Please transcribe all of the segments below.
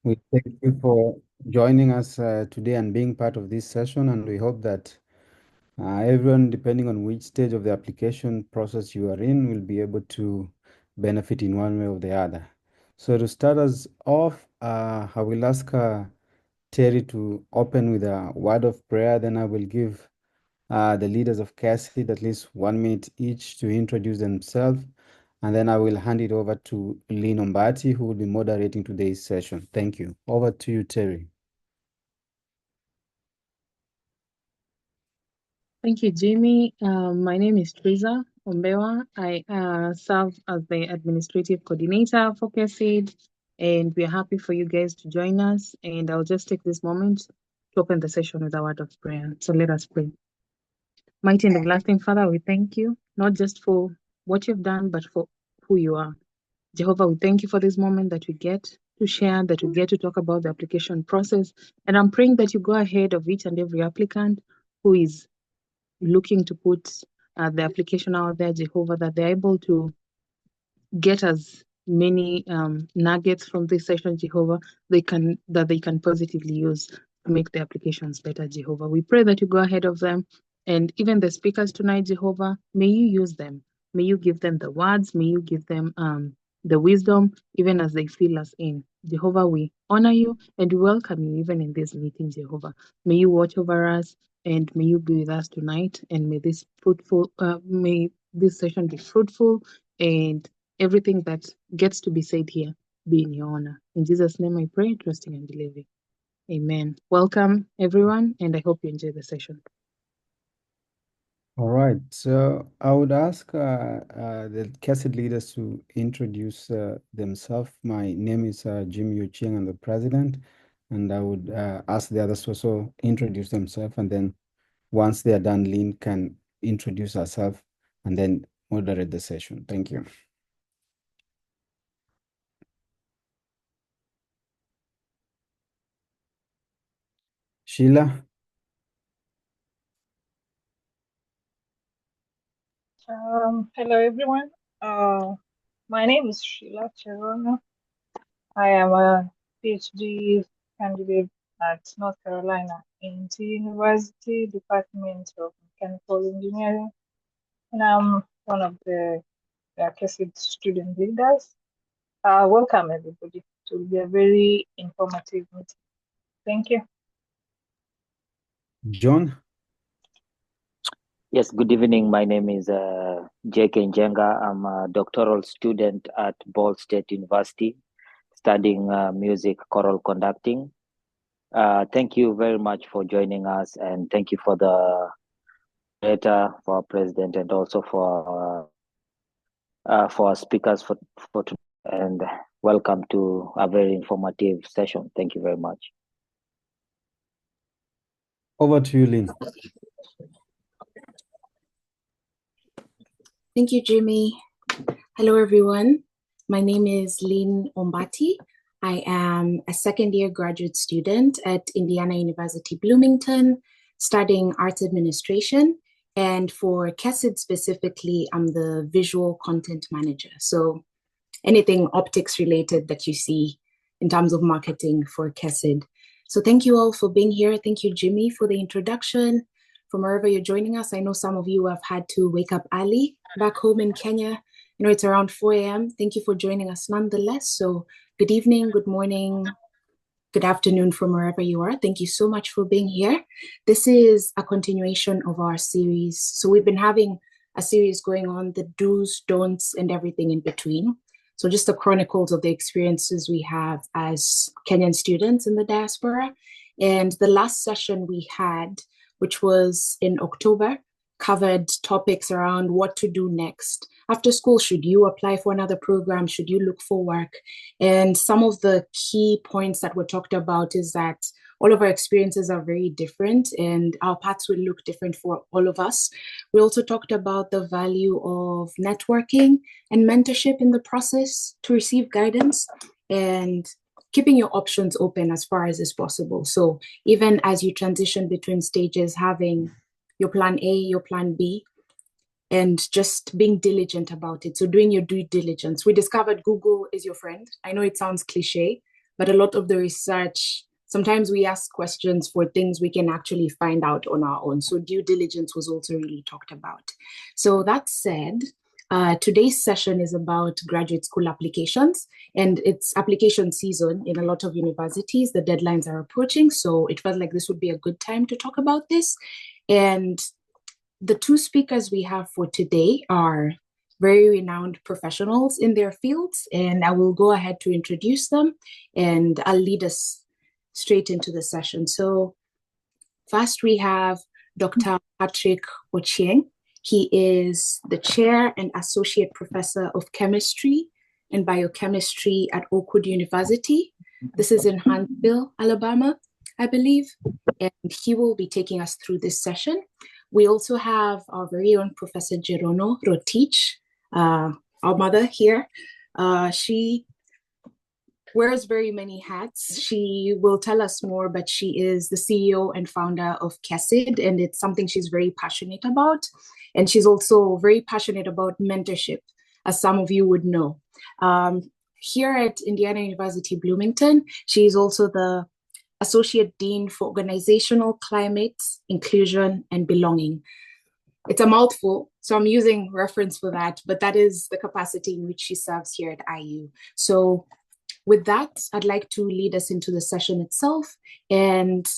We thank you for joining us today and being part of this session, and we hope that everyone, depending on which stage of the application process you are in, will be able to benefit in one way or the other. So to start us off, I will ask Terry to open with a word of prayer. Then I will give the leaders of Kesid at least 1 minute each to introduce themselves. And then I will hand it over to Lynne Ombati, who will be moderating today's session. Thank you. Over to you, Terry. Thank you, Jimmy. My name is Teresa Ombewa. I serve as the administrative coordinator for Kesid, and we are happy for you guys to join us. And I'll just take this moment to open the session with a word of prayer. So let us pray. Mighty and everlasting Father, we thank you, not just for what you've done, but for who you are. Jehovah, we thank you for this moment that we get to share, that we get to talk about the application process. And I'm praying that you go ahead of each and every applicant who is looking to put the application out there, Jehovah, that they're able to get as many nuggets from this session, Jehovah, they can positively use to make the applications better, Jehovah. We pray that you go ahead of them, and even the speakers tonight, Jehovah, may you use them. May you give them the words. May you give them the wisdom, even as they fill us in. Jehovah, we honor you and we welcome you even in this meeting, Jehovah. May you watch over us and may you be with us tonight. And may this session be fruitful, and everything that gets to be said here be in your honor. In Jesus' name I pray, trusting and believing. Amen. Welcome, everyone, and I hope you enjoy the session. All right. So I would ask the Kesid leaders to introduce themselves. My name is Jimmy Ochieng. I'm the president. And I would ask the others to also introduce themselves. And then once they are done, Lynne can introduce herself and then moderate the session. Thank you. Sheila. Hello everyone. My name is Sheila Jerono. I am a Ph.D. candidate at North Carolina University, Department of Mechanical Engineering, and I'm one of the Kesid student leaders. Welcome everybody. It will be a very informative meeting. Thank you. John. Yes, good evening. My name is J.K. Njenga. I'm a doctoral student at Ball State University, studying music choral conducting. Thank you very much for joining us, and thank you for the moderator, for our president, and also for our speakers for today. And welcome to a very informative session. Thank you very much. Over to you, Lynne. Thank you, Jimmy. Hello, everyone. My name is Lynne Ombati. I am a second-year graduate student at Indiana University, Bloomington, studying arts administration. And for Kesid specifically, I'm the visual content manager. So anything optics related that you see in terms of marketing for Kesid. So thank you all for being here. Thank you, Jimmy, for the introduction. From wherever you're joining us, I know some of you have had to wake up early back home in Kenya. You know, it's around 4 a.m. Thank you for joining us nonetheless. So good evening, good morning, good afternoon from wherever you are. Thank you so much for being here. This is a continuation of our series. So we've been having a series going on, the do's, don'ts, and everything in between. So just the chronicles of the experiences we have as Kenyan students in the diaspora. And the last session we had, which was in October, covered topics around what to do next. After school, should you apply for another program? Should you look for work? And some of the key points that were talked about is that all of our experiences are very different and our paths will look different for all of us. We also talked about the value of networking and mentorship in the process to receive guidance and keeping your options open as far as is possible. So even as you transition between stages, having your plan A, your plan B, and just being diligent about it. So doing your due diligence. We discovered Google is your friend. I know it sounds cliche, but a lot of the research, sometimes we ask questions for things we can actually find out on our own. So due diligence was also really talked about. So that said, today's session is about graduate school applications, and it's application season in a lot of universities. The deadlines are approaching, so it felt like this would be a good time to talk about this. And the two speakers we have for today are very renowned professionals in their fields, and I will go ahead to introduce them, and I'll lead us straight into the session. So first we have Dr. Patrick Ochieng. He is the chair and associate professor of chemistry and biochemistry at Oakwood University. This is in Huntsville, Alabama, I believe, and he will be taking us through this session. We also have our very own Professor Jerono Rotich, our mother here. She wears very many hats. She will tell us more, but she is the CEO and founder of Kesid, and it's something she's very passionate about. And she's also very passionate about mentorship, as some of you would know. Here at Indiana University Bloomington, she is also the Associate Dean for Organizational Climate, Inclusion, and Belonging. It's a mouthful, so I'm using reference for that, but that is the capacity in which she serves here at IU. So with that, I'd like to lead us into the session itself, and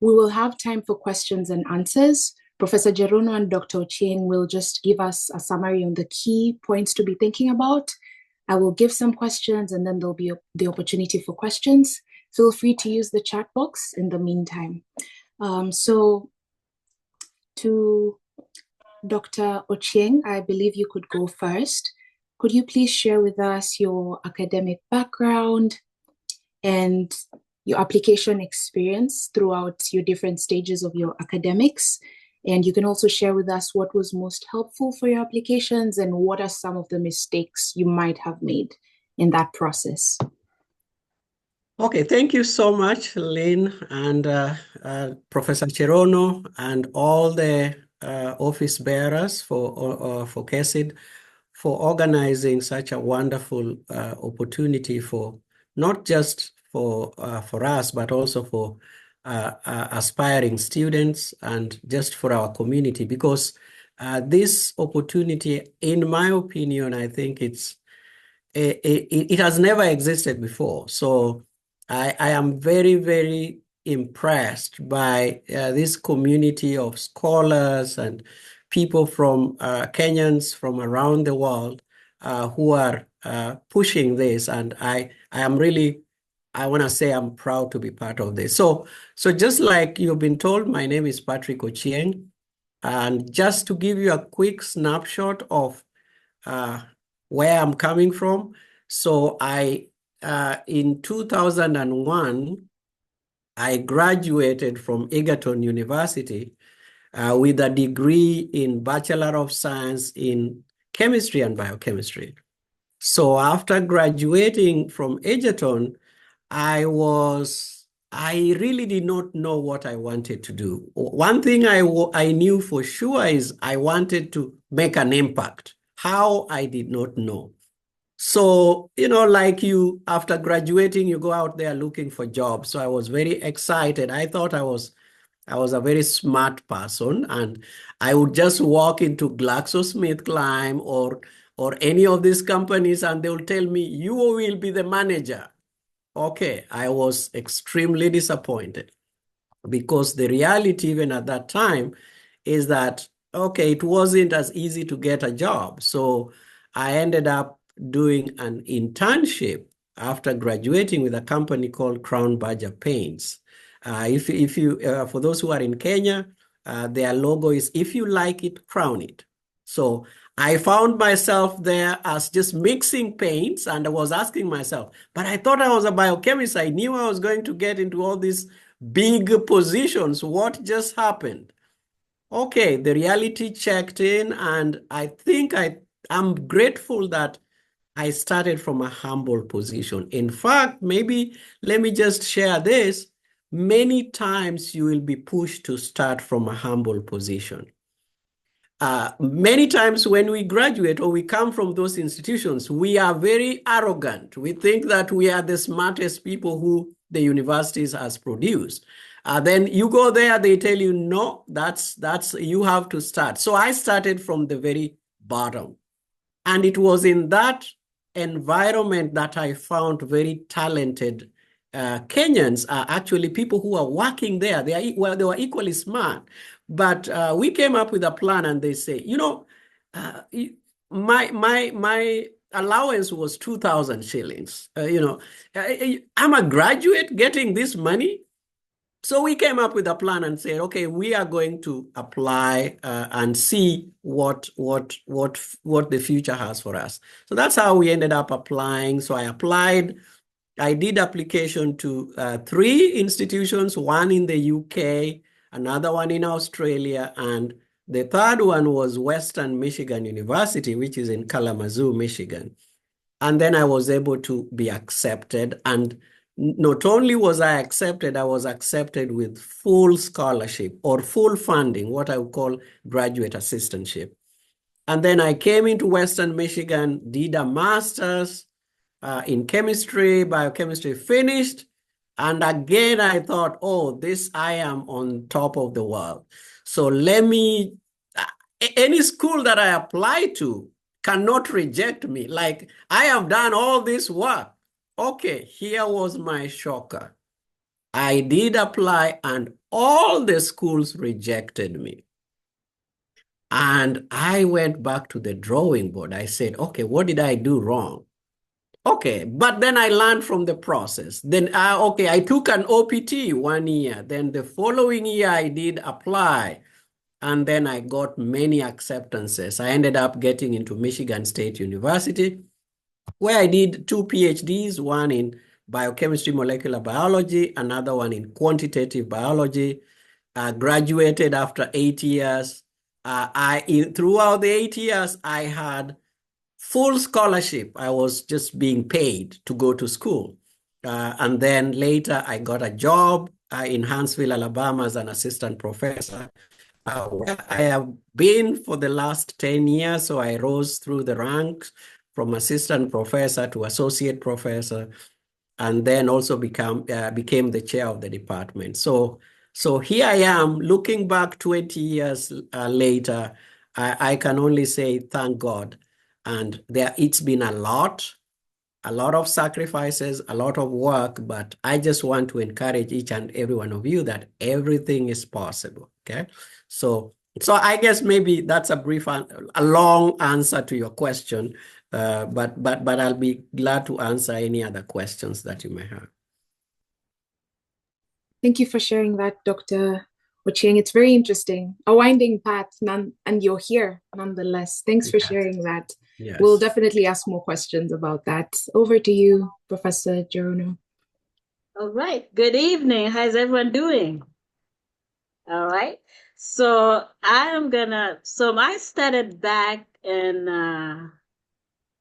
we will have time for questions and answers. Professor Jerono and Dr. Ochieng will just give us a summary on the key points to be thinking about. I will give some questions, and then there'll be the opportunity for questions. Feel free to use the chat box in the meantime. So to Dr. Ochieng, I believe you could go first. Could you please share with us your academic background and your application experience throughout your different stages of your academics? And you can also share with us what was most helpful for your applications and what are some of the mistakes you might have made in that process. Okay, thank you so much, Lynn and Professor Jerono and all the office bearers for Kesid for organizing such a wonderful opportunity for not just for us, but also for aspiring students and just for our community, because this opportunity, in my opinion, I think it has never existed before. So I am very, very impressed by this community of scholars and people from Kenyans from around the world who are pushing this. And I want to say I'm proud to be part of this. So just like you've been told, my name is Patrick Ochieng. And just to give you a quick snapshot of where I'm coming from. So in 2001, I graduated from Egerton University with a degree in Bachelor of Science in Chemistry and Biochemistry. So after graduating from Egerton, I really did not know what I wanted to do. One thing I knew for sure is I wanted to make an impact. How, I did not know. So, like you, after graduating, you go out there looking for jobs. So I was very excited. I thought I was a very smart person, and I would just walk into GlaxoSmithKline or any of these companies, and they will tell me, you will be the manager. Okay, I was extremely disappointed, because the reality even at that time is that, okay, it wasn't as easy to get a job. So I ended up doing an internship after graduating with a company called Crown Badger Paints. If you for those who are in Kenya, their logo is, if you like it, crown it. So I found myself there as just mixing paints, and I was asking myself, but I thought I was a biochemist. I knew I was going to get into all these big positions. What just happened? Okay, the reality checked in, and I think I'm grateful that I started from a humble position. In fact, maybe let me just share this. Many times you will be pushed to start from a humble position. Many times when we graduate or we come from those institutions, we are very arrogant. We think that we are the smartest people who the universities has produced. Then you go there, they tell you, no, that's you have to start. So I started from the very bottom. And it was in that environment that I found very talented Kenyans are actually people who are working there. They were equally smart. But we came up with a plan and they say, you know, my allowance was 2,000 shillings. I'm a graduate getting this money. So we came up with a plan and said, okay, we are going to apply and see what the future has for us. So that's how we ended up applying. So I applied. I did application to 3 institutions, one in the UK, another one in Australia, and the third one was Western Michigan University, which is in Kalamazoo, Michigan. And then I was able to be accepted. And not only was I was accepted with full scholarship or full funding, what I would call graduate assistantship. And then I came into Western Michigan, did a master's in chemistry, biochemistry, finished. And again, I thought, oh, I am on top of the world. So let me, any school that I apply to cannot reject me. Like, I have done all this work. Okay, here was my shocker. I did apply and all the schools rejected me. And I went back to the drawing board. I said, okay, what did I do wrong? Okay, but then I learned from the process. Then, I took an OPT 1 year. Then the following year, I did apply. And then I got many acceptances. I ended up getting into Michigan State University, where I did 2 PhDs, one in biochemistry, molecular biology, another one in quantitative biology. Graduated after 8 years. Throughout the 8 years, I had full scholarship. I was just being paid to go to school. And then later I got a job in Huntsville, Alabama as an assistant professor. Where I have been for the last 10 years. So I rose through the ranks from assistant professor to associate professor, and then also became the chair of the department. So here I am looking back 20 years later. I can only say thank God. And it's been a lot of sacrifices, a lot of work, but I just want to encourage each and every one of you that everything is possible, okay? So I guess maybe that's a long answer to your question, but I'll be glad to answer any other questions that you may have. Thank you for sharing that, Dr. Ochieng. It's very interesting. A winding path, and you're here nonetheless. Thanks for sharing that. Yes. We'll definitely ask more questions about that. Over to you, Professor Jerono. All right. Good evening. How's everyone doing? All right. So I started back and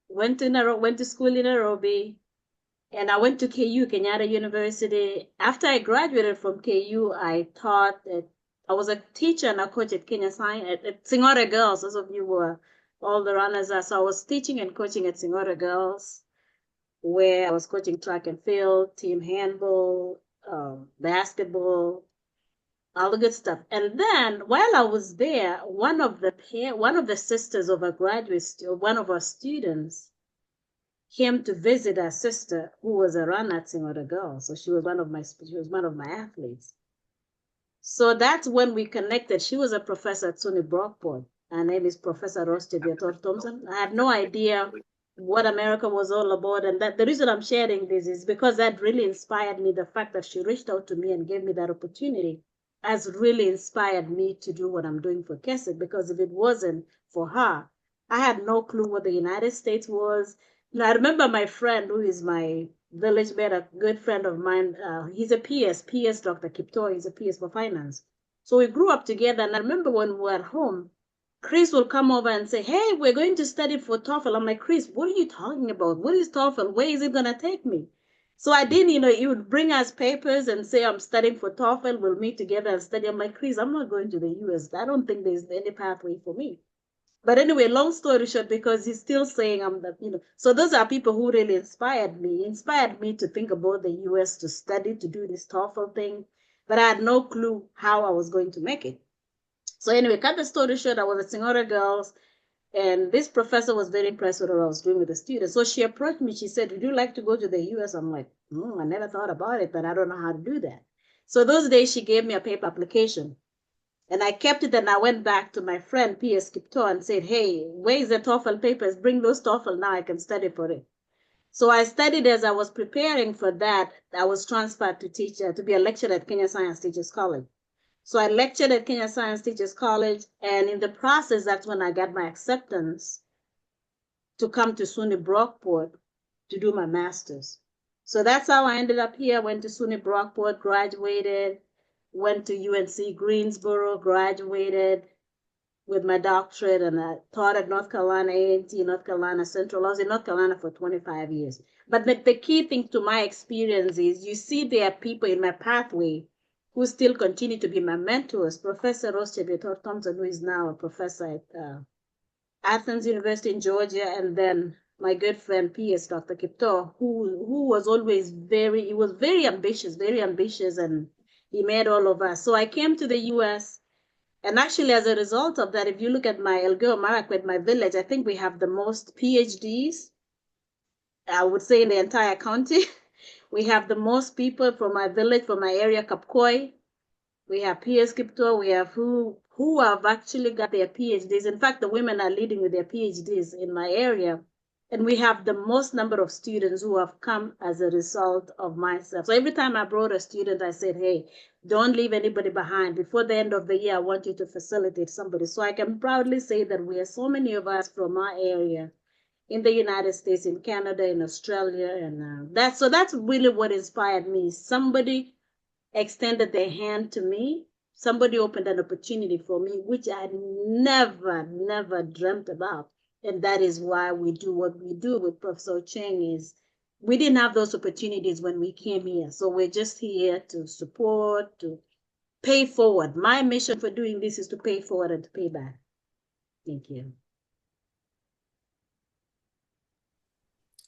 went to school in Nairobi. And I went to KU, Kenyatta University. After I graduated from KU, I taught I was a teacher and a coach at Kenya Science, at Singora Girls. Those of you were all the runners are. So I was teaching and coaching at Singora Girls, where I was coaching track and field, team handball, basketball, all the good stuff. And then while I was there, one of the sisters of a one of our students, came to visit our sister who was a runner at Singora Girls. So she was one of my athletes. So that's when we connected. She was a professor at SUNY Brockport. Her name is Professor Rosti Thompson. I had no idea what America was all about. And the reason I'm sharing this is because that really inspired me. The fact that she reached out to me and gave me that opportunity has really inspired me to do what I'm doing for Kesid, because if it wasn't for her, I had no clue what the United States was. And I remember my friend, who is my village mate, a good friend of mine, he's a PS, Dr. Kipto, he's a PS for finance. So we grew up together, and I remember when we were at home, Chris will come over and say, hey, we're going to study for TOEFL. I'm like, Chris, what are you talking about? What is TOEFL? Where is it going to take me? So I didn't, he would bring us papers and say, I'm studying for TOEFL. We'll meet together and study. I'm like, Chris, I'm not going to the US. I don't think there's any pathway for me. But anyway, long story short, because he's still saying I'm the, so those are people who really inspired me to think about the US, to study, to do this TOEFL thing. But I had no clue how I was going to make it. So anyway, cut the story short, I was at Singora Girls, and this professor was very impressed with what I was doing with the students. So she approached me. She said, would you like to go to the US? I'm like, I never thought about it, but I don't know how to do that. So those days she gave me a paper application. And I kept it, and I went back to my friend, P.S. Kipto, and said, hey, where is the TOEFL papers? Bring those TOEFL now, I can study for it. So I studied. As I was preparing for that, I was transferred to be a lecturer at Kenya Science Teachers College. So I lectured at Kenya Science Teachers College, and in the process, that's when I got my acceptance to come to SUNY Brockport to do my master's. So that's how I ended up here. Went to SUNY Brockport, graduated, went to UNC Greensboro, graduated with my doctorate, and I taught at North Carolina A&T, North Carolina Central. I was in North Carolina for 25 years. But the key thing to my experience is you see there are people in my pathway who still continue to be my mentors. Professor Rotich Thompson, who is now a professor at Athens University in Georgia, and then my good friend P.S. Dr. Kipto, who was always very ambitious, and he made all of us. So I came to the U.S., and actually, as a result of that, if you look at my Elgeyo Marakwet, my village, I think we have the most Ph.D.s, I would say, in the entire county. We have the most people from my village, from my area, Kapkoi. We have P.S. Kipto. We have who have actually got their Ph.D.s. In fact, the women are leading with their Ph.D.s in my area. And we have the most number of students who have come as a result of myself. So every time I brought a student, I said, hey, don't leave anybody behind. Before the end of the year, I want you to facilitate somebody. So I can proudly say that we are so many of us from our area in the United States, in Canada, in Australia. And that's really what inspired me. Somebody extended their hand to me. Somebody opened an opportunity for me, which I had never dreamt about. And that is why we do what we do with Professor Ochieng. Is we didn't have those opportunities when we came here. So we're just here to support, to pay forward. My mission for doing this is to pay forward and to pay back. Thank you.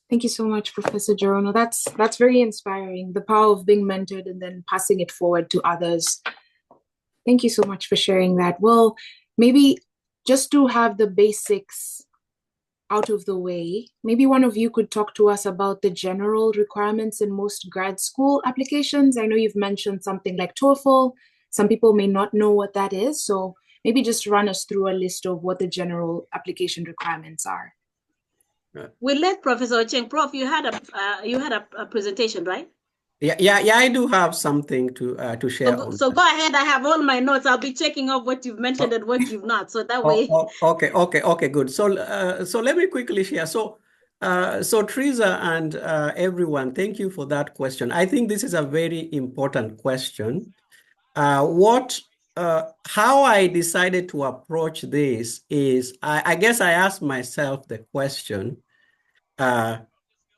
Thank you so much, Professor Jerono. That's very inspiring, the power of being mentored and then passing it forward to others. Thank you so much for sharing that. Well, maybe just to have the basics out of the way, maybe one of you could talk to us about the general requirements in most grad school applications. I know you've mentioned something like TOEFL. Some people may not know what that is. So maybe just run us through a list of what the general application requirements are. We'll let Professor Ochieng. Prof, you had a presentation, right? Yeah, I do have something to share. So go ahead. I have all my notes. I'll be checking off what you've mentioned and what you've not. So that way. Okay, good. So let me quickly share. So Teresa and everyone, thank you for that question. I think this is a very important question. How I decided to approach this is, I guess I asked myself the question.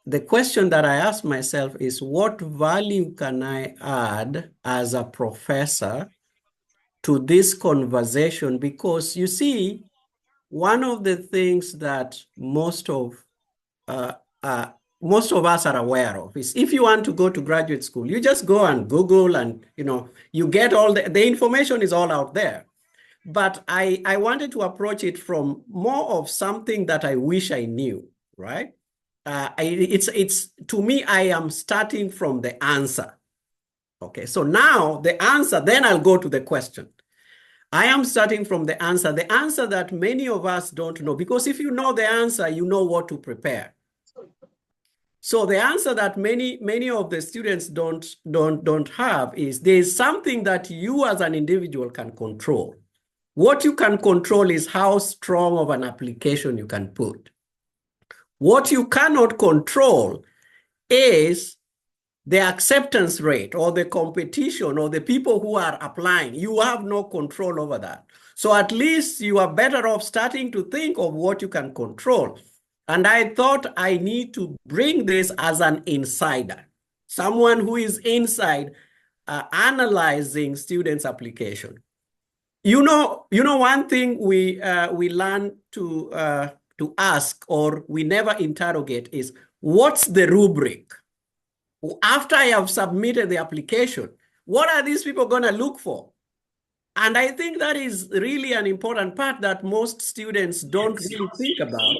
The question that I asked myself is, what value can I add as a professor to this conversation? Because you see, one of the things that most of us are aware of is, if you want to go to graduate school, you just go and Google, and you get all the information is all out there. But I wanted to approach it from more of something that I wish I knew, right? It's to me, I am starting from the answer. Okay, so now the answer, then I'll go to the question. I am starting from the answer that many of us don't know, because if you know the answer, you know what to prepare. So the answer that many of the students don't have is, there's something that you as an individual can control. What you can control is how strong of an application you can put. What you cannot control is the acceptance rate or the competition or the people who are applying. You have no control over that. So at least you are better off starting to think of what you can control. And I thought I need to bring this as an insider, someone who is inside analyzing students' application. You know, one thing we learn to ask, or we never interrogate, is what's the rubric? After I have submitted the application, what are these people going to look for? And I think that is really an important part that most students don't really think about.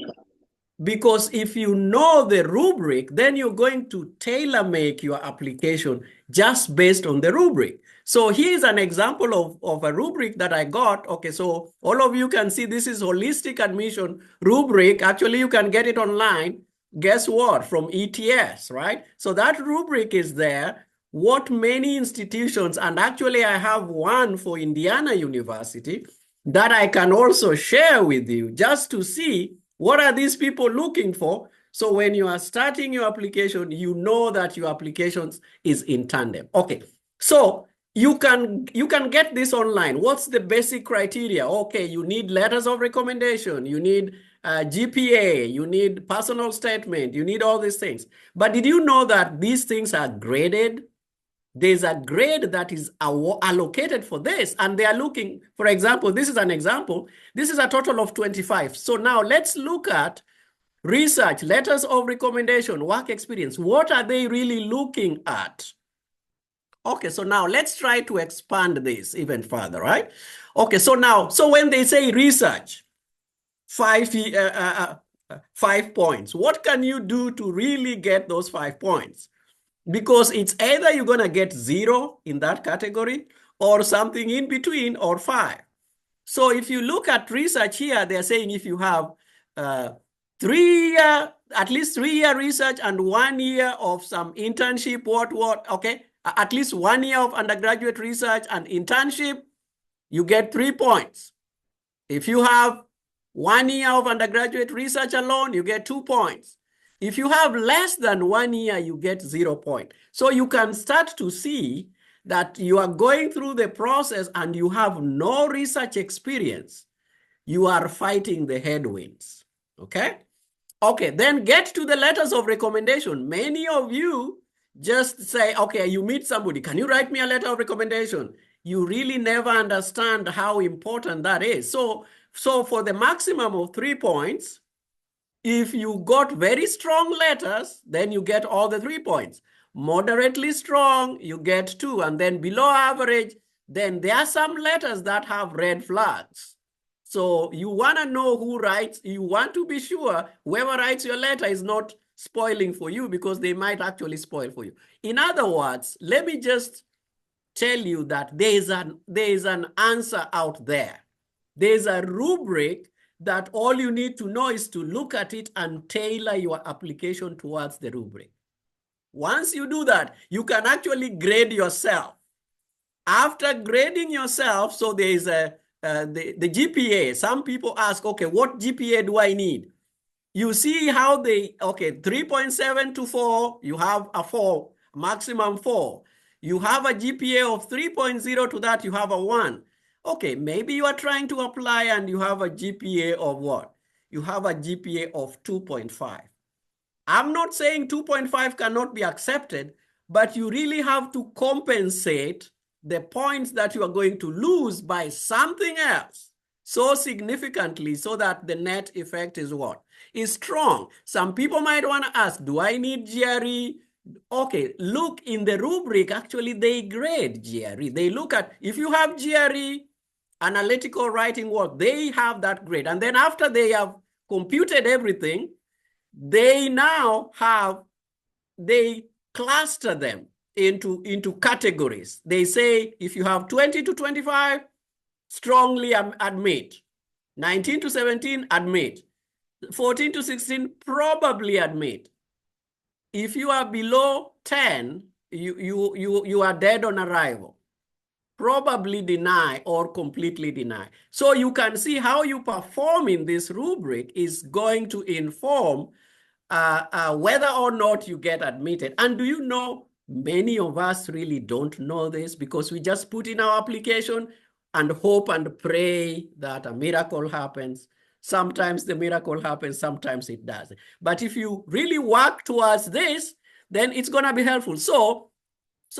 Because if you know the rubric, then you're going to tailor-make your application just based on the rubric. So here's an example of a rubric that I got. Okay, so all of you can see this is holistic admission rubric. Actually, you can get it online. Guess what? From ETS, right? So that rubric is there. What many institutions, and actually I have one for Indiana University that I can also share with you just to see what are these people looking for. So when you are starting your application, you know that your applications is in tandem. Okay, so you can get this online. What's the basic criteria? Okay, you need letters of recommendation, you need GPA, you need personal statement, you need all these things. But did you know that these things are graded? There's a grade that is allocated for this, and they are looking, for example, this is an example. This is a total of 25. So now let's look at research, letters of recommendation, work experience. What are they really looking at? Okay, so now let's try to expand this even further, right? Okay, so now, so when they say research, 5 points, what can you do to really get those 5 points? Because it's either you're going to get 0 in that category or something in between, or 5. So if you look at research here, they're saying if you have at least 3-year research and 1 year of some internship, okay, at least 1 year of undergraduate research and internship, you get 3 points. If you have 1 year of undergraduate research alone, you get 2 points. If you have less than 1 year, you get 0 point. So you can start to see that you are going through the process and you have no research experience. You are fighting the headwinds, okay? Okay, then get to the letters of recommendation. Many of you just say, okay, you meet somebody, can you write me a letter of recommendation? You really never understand how important that is. So for the maximum of 3 points, if you got very strong letters, then you get all the 3 points. Moderately strong, you get 2. And then below average, then there are some letters that have red flags. So you want to know who writes. You want to be sure whoever writes your letter is not spoiling for you, because they might actually spoil for you. In other words, let me just tell you that there is an answer out there. There's a rubric that all you need to know is to look at it and tailor your application towards the rubric. Once you do that, you can actually grade yourself. After grading yourself, so there is the GPA. Some people ask, okay, what GPA do I need? You see how they, okay, 3.7 to 4, you have a 4, maximum 4. You have a GPA of 3.0 to that, you have a 1. Okay, maybe you are trying to apply and you have a GPA of what? You have a GPA of 2.5. I'm not saying 2.5 cannot be accepted, but you really have to compensate the points that you are going to lose by something else so significantly so that the net effect is what? Is strong. Some people might want to ask, do I need GRE? Okay, look in the rubric, actually they grade GRE. They look at, if you have GRE, analytical writing work, they have that grade. And then after they have computed everything, they now have, they cluster them into categories. They say, if you have 20 to 25, strongly admit. 19 to 17, admit. 14 to 16, probably admit. If you are below 10, you are dead on arrival. Probably deny or completely deny. So you can see how you perform in this rubric is going to inform whether or not you get admitted. And do you know, many of us really don't know this because we just put in our application and hope and pray that a miracle happens. Sometimes the miracle happens, sometimes it doesn't. But if you really work towards this, then it's going to be helpful. So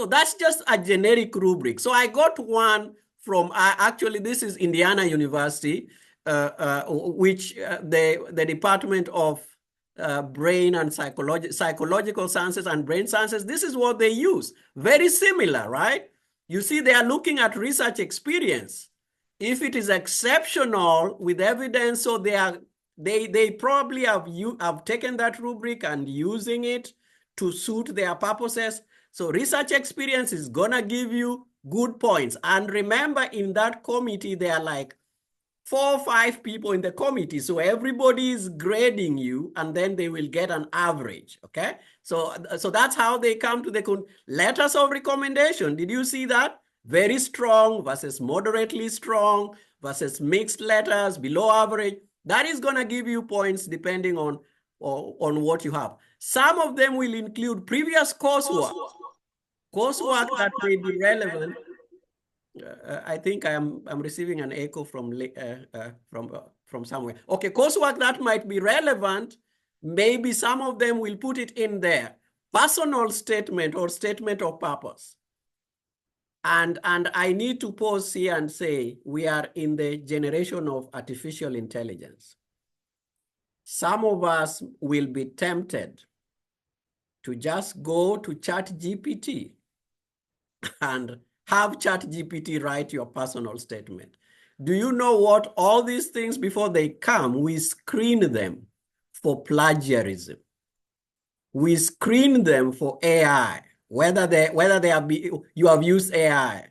that's just a generic rubric. So I got one from, actually, this is Indiana University, which the Department of Brain and Psychological Sciences and Brain Sciences, this is what they use. Very similar, right? You see, they are looking at research experience. If it is exceptional with evidence, so they probably have taken that rubric and using it to suit their purposes. So research experience is gonna give you good points. And remember, in that committee, there are like 4 or 5 people in the committee. So everybody is grading you, and then they will get an average, okay? So that's how they come to the letters of recommendation. Did you see that? Very strong versus moderately strong versus mixed letters, below average. That is gonna give you points depending on what you have. Some of them will include previous coursework that may be relevant. I think I'm receiving an echo from somewhere. Okay, coursework that might be relevant, maybe some of them will put it in there. Personal statement or statement of purpose. And I need to pause here and say, we are in the generation of artificial intelligence. Some of us will be tempted to just go to ChatGPT and have ChatGPT write your personal statement. Do you know what? All these things, before they come, we screen them for plagiarism. We screen them for AI, whether you have used AI.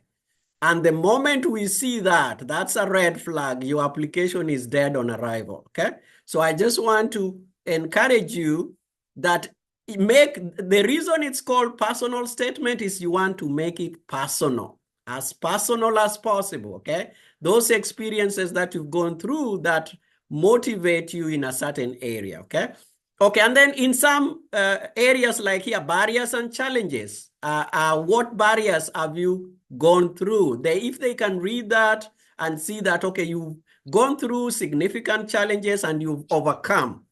And the moment we see that, that's a red flag. Your application is dead on arrival, okay? So I just want to encourage you that the reason it's called personal statement is you want to make it personal as possible, okay? Those experiences that you've gone through that motivate you in a certain area, okay? Okay, and then in some areas like here, barriers and challenges. What barriers have you gone through? If they can read that and see that, okay, you've gone through significant challenges and you've overcome,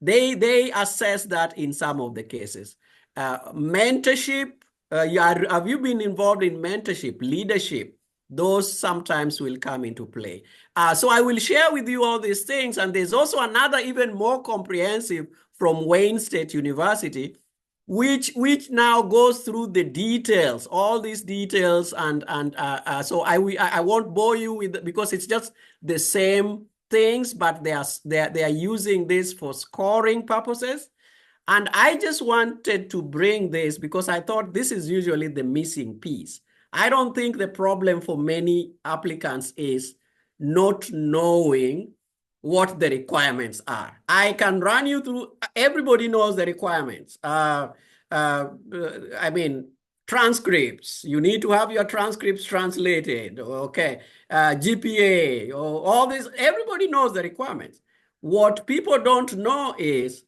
they assess that in some of the cases. Mentorship, have you been involved in mentorship, leadership? Those sometimes will come into play. So I will share with you all these things. And there's also another even more comprehensive from Wayne State University, which now goes through the details, all these details. And so I won't bore you with, because it's just the same things, but they are using this for scoring purposes. And I just wanted to bring this because I thought this is usually the missing piece. I don't think the problem for many applicants is not knowing what the requirements are. I can run you through, everybody knows the requirements. I mean, transcripts, you need to have your transcripts translated, okay? GPA, all this, everybody knows the requirements. What people don't know is,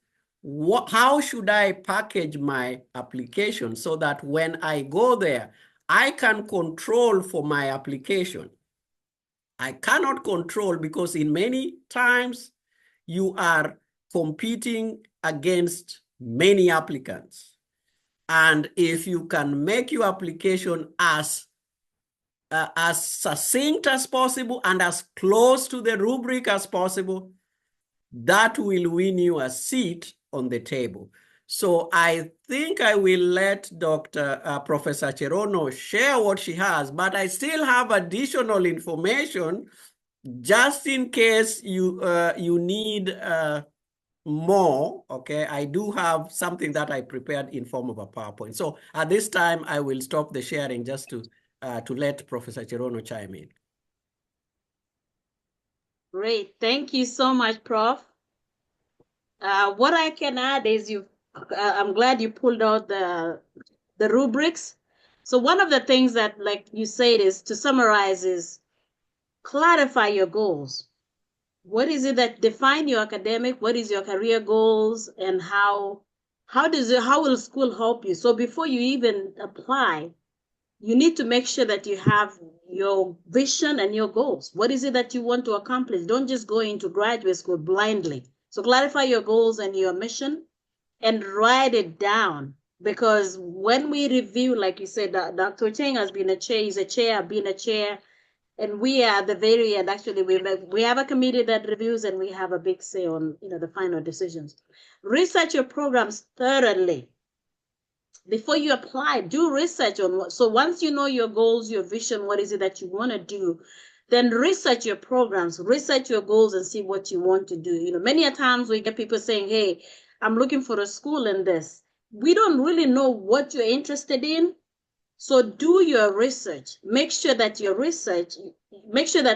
how should I package my application so that when I go there, I can control for my application. I cannot control because in many times you are competing against many applicants. And if you can make your application as succinct as possible and as close to the rubric as possible, that will win you a seat on the table. So I think I will let Professor Jerono share what she has, but I still have additional information just in case you need more, okay? I do have something that I prepared in form of a PowerPoint. So at this time, I will stop the sharing just to let Professor Jerono chime in. Great, thank you so much, Prof. What I can add is I'm glad you pulled out the rubrics. So one of the things that, like you said, is to summarize is clarify your goals. What is it that define your academic? What is your career goals, and how will school help you? So before you even apply, you need to make sure that you have your vision and your goals. What is it that you want to accomplish? Don't just go into graduate school blindly. So clarify your goals and your mission and write it down. Because when we review, like you said, Dr. Ochieng has been a chair, he's a chair, I've been a chair. And we are at the very end. Actually, we have a committee that reviews, and we have a big say on, you know, the final decisions. Research your programs thoroughly. Before you apply, do research on what. So once you know your goals, your vision, what is it that you want to do, then research your programs, research your goals, and see what you want to do. You know, many a times we get people saying, hey, I'm looking for a school in this. We don't really know what you're interested in. So do your research. Make sure that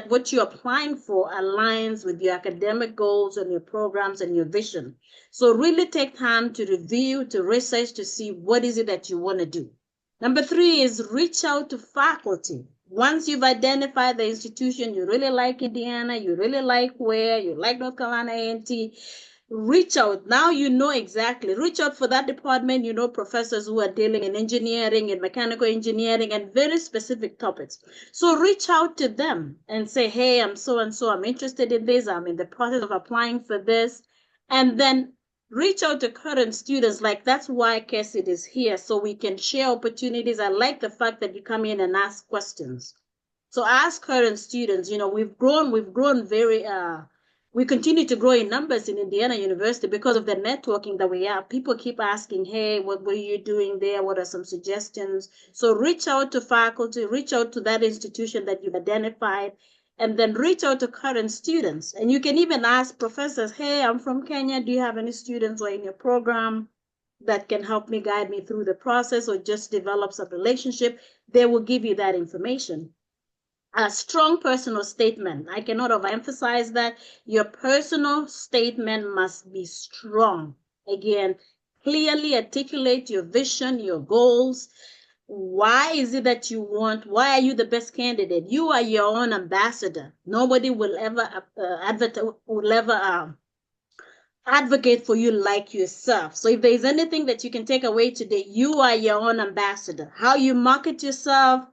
what you're applying for aligns with your academic goals and your programs and your vision. So really take time to review, to research, to see what is it that you want to do. Number 3 is reach out to faculty. Once you've identified the institution, you really like Indiana, you really like where, you like North Carolina A&T, reach out. Now you know exactly. Reach out for that department. You know professors who are dealing in engineering and mechanical engineering and very specific topics. So reach out to them and say, hey, I'm so and so. I'm interested in this. I'm in the process of applying for this. And then reach out to current students. Like, that's why Kesid is here, so we can share opportunities. I like the fact that you come in and ask questions. So ask current students. You know, we've grown very we continue to grow in numbers in Indiana University because of the networking that we have. People keep asking, hey, what were you doing there? What are some suggestions? So reach out to faculty, reach out to that institution that you've identified, and then reach out to current students. And you can even ask professors, hey, I'm from Kenya. Do you have any students who are in your program that can help me, guide me through the process, or just develop some relationship? They will give you that information. A strong personal statement. I cannot overemphasize that. Your personal statement must be strong. Again, clearly articulate your vision, your goals. Why is it that you want? Why are you the best candidate? You are your own ambassador. Nobody will ever advocate for you like yourself. So if there's anything that you can take away today, you are your own ambassador. How you market yourself,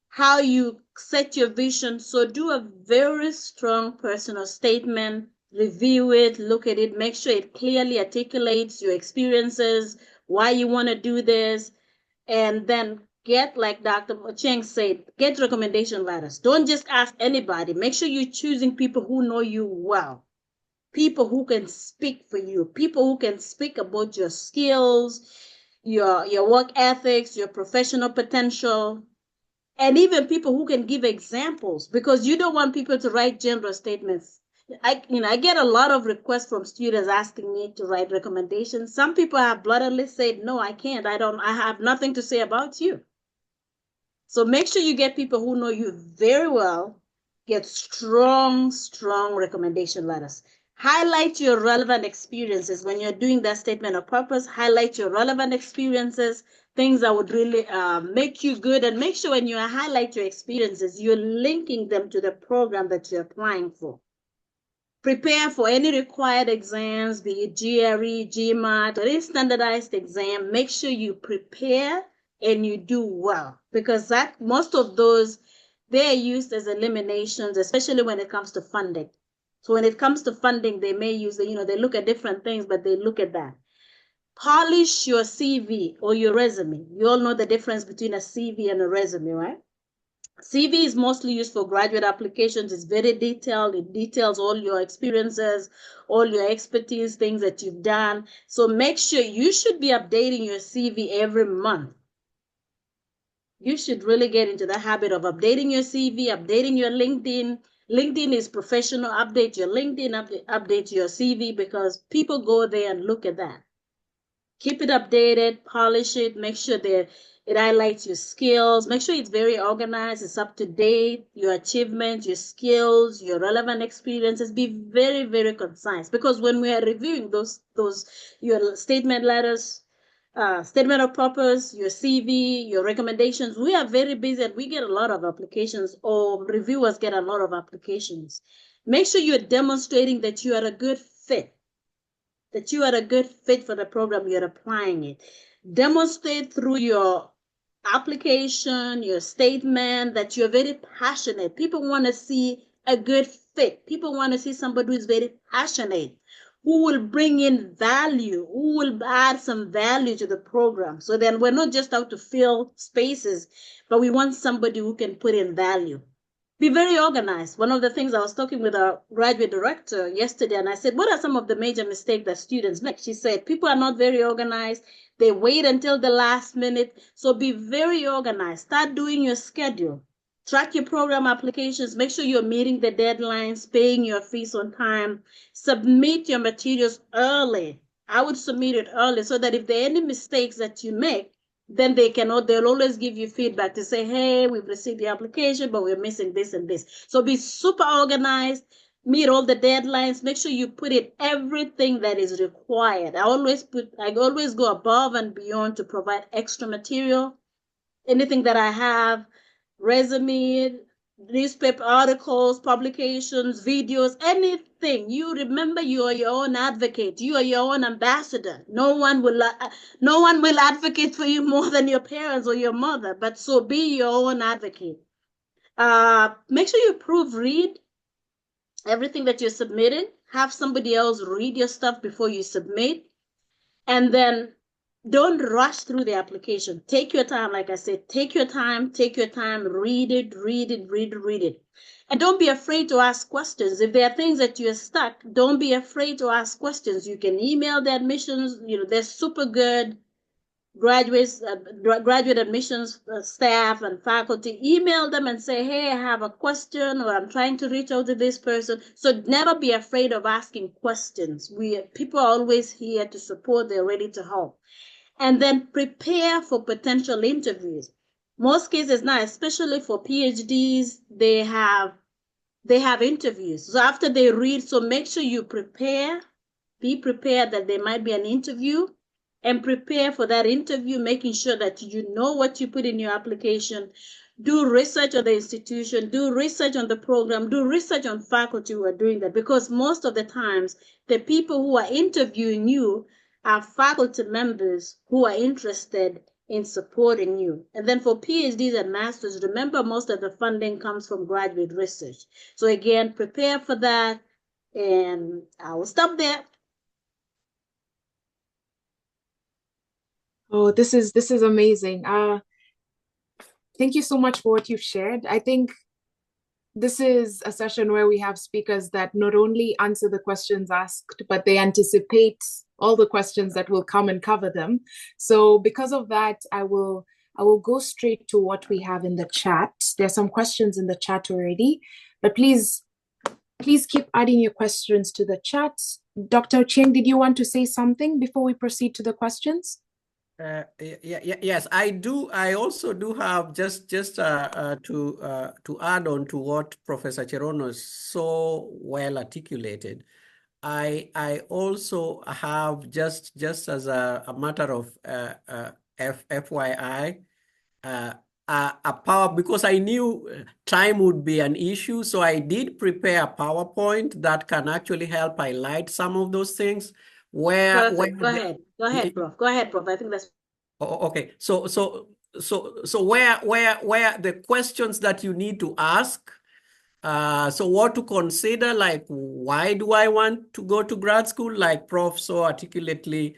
how you set your vision. So do a very strong personal statement, review it, look at it, make sure it clearly articulates your experiences, why you want to do this, and then get, like Dr. Ochieng said, get recommendation letters. Don't just ask anybody. Make sure you're choosing people who know you well, people who can speak for you, people who can speak about your skills, your work ethics, your professional potential, and even people who can give examples, because you don't want people to write general statements. I get a lot of requests from students asking me to write recommendations. Some people have bluntly said, no, I can't. I have nothing to say about you. So make sure you get people who know you very well, get strong recommendation letters. Highlight your relevant experiences. When you're doing that statement of purpose, highlight your relevant experiences, things that would really make you good. And make sure when you highlight your experiences, you're linking them to the program that you're applying for. Prepare for any required exams, be it GRE, GMAT, or any standardized exam. Make sure you prepare and you do well, because most of those, they're used as eliminations, especially when it comes to funding. So when it comes to funding, they may use, they look at different things, but they look at that. Polish your CV or your resume. You all know the difference between a CV and a resume, right? CV is mostly used for graduate applications. It's very detailed. It details all your experiences, all your expertise, things that you've done. So make sure you should be updating your CV every month. You should really get into the habit of updating your CV, updating your LinkedIn. LinkedIn is professional. Update your LinkedIn, update your CV, because people go there and look at that. Keep it updated, polish it, make sure that it highlights your skills. Make sure it's very organized, it's up to date, your achievements, your skills, your relevant experiences. Be very, very concise, because when we are reviewing your statement letters, statement of purpose, your CV, your recommendations, we are very busy and we get a lot of applications, or reviewers get a lot of applications. Make sure you're demonstrating that you are a good fit, that you are a good fit for the program you're applying it. Demonstrate through your application, your statement, that you're very passionate. People want to see a good fit. People want to see somebody who is very passionate, who will bring in value, who will add some value to the program. So then we're not just out to fill spaces, but we want somebody who can put in value. be very organized. One of the things I was talking with our graduate director yesterday, and I said, what are some of the major mistakes that students make? She said, people are not very organized. They wait until the last minute. So be very organized. Start doing your schedule. Track your program applications. Make sure you're meeting the deadlines, paying your fees on time. Submit your materials early. I would submit it early so that if there are any mistakes that you make, then they'll always give you feedback to say, hey, we've received the application, but we're missing this and this. So be super organized, meet all the deadlines, make sure you put in everything that is required. I always go above and beyond to provide extra material. Anything that I have, resume, newspaper articles, publications, videos, anything. You remember, you are your own advocate. You are your own ambassador. No one will advocate for you more than your parents or your mother, but so be your own advocate. Make sure you proofread everything that you're submitting. Have somebody else read your stuff before you submit. And then don't rush through the application. Take your time. Like I said, take your time, read it. And don't be afraid to ask questions. If there are things that you're stuck, don't be afraid to ask questions. You can email the admissions, they're super good graduate admissions staff and faculty. Email them and say, hey, I have a question, or I'm trying to reach out to this person. So never be afraid of asking questions. People are always here to support. They're ready to help. And then prepare for potential interviews. Most cases now, especially for PhDs, they have interviews. So after they read, so make sure you be prepared that there might be an interview, and prepare for that interview, making sure that you know what you put in your application. Do research on the institution, do research on the program, do research on faculty who are doing that, because most of the times the people who are interviewing you are faculty members who are interested in supporting you. And then for PhDs and masters, remember, most of the funding comes from graduate research. So again, prepare for that, and I will stop there. Oh, this is amazing. Thank you so much for what you've shared. I think this is a session where we have speakers that not only answer the questions asked, but they anticipate all the questions that will come and cover them. So because of that, I will go straight to what we have in the chat. There's some questions in the chat already, but please keep adding your questions to the chat. Dr. Ochieng, did you want to say something before we proceed to the questions? Yes, I do. I also do have just to add on to what Professor Jerono so well articulated. I also have just as a matter of FYI, a power, because I knew time would be an issue, so I did prepare a PowerPoint that can actually help highlight some of those things. Go ahead, Prof. Go ahead, Prof. I think that's okay. So where the questions that you need to ask. So what to consider, like, why do I want to go to grad school? Like Prof so articulately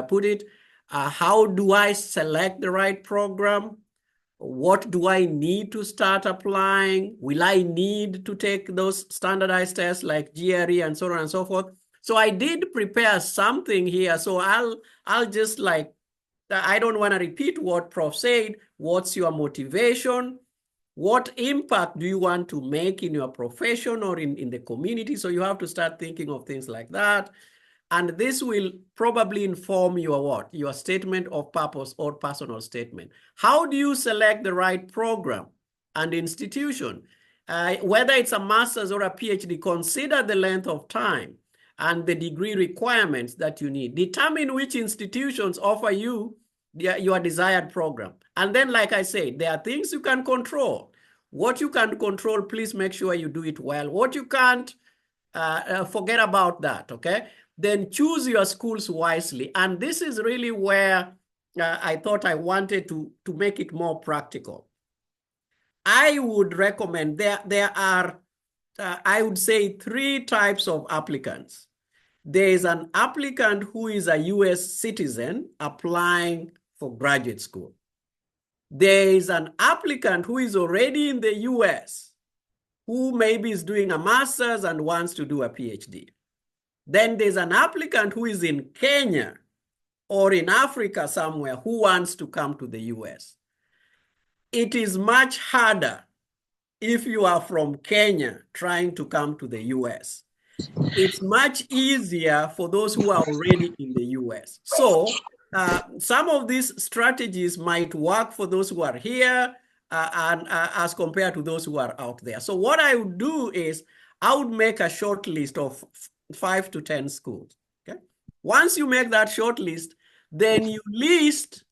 put it. How do I select the right program? What do I need to start applying? Will I need to take those standardized tests like GRE and so on and so forth? So I did prepare something here. So I'll just, like, I don't want to repeat what Prof said. What's your motivation? What impact do you want to make in your profession or in the community? So you have to start thinking of things like that. And this will probably inform your what? Your statement of purpose or personal statement. How do you select the right program and institution? Whether it's a master's or a PhD, consider the length of time and the degree requirements that you need. Determine which institutions offer you your desired program. And then, like I said, there are things you can control. What you can control, please make sure you do it well. What you can't, forget about that, okay? Then choose your schools wisely. And this is really where I thought I wanted to make it more practical. I would recommend, there are, I would say, 3 types of applicants. There is an applicant who is a US citizen applying for graduate school. There is an applicant who is already in the US who maybe is doing a master's and wants to do a PhD. Then there's an applicant who is in Kenya or in Africa somewhere who wants to come to the US. It is much harder if you are from Kenya trying to come to the US. It's much easier for those who are already in the US. So some of these strategies might work for those who are here and as compared to those who are out there. So what I would do is I would make a short list of 5 to 10 schools. Okay. Once you make that short list, then you list.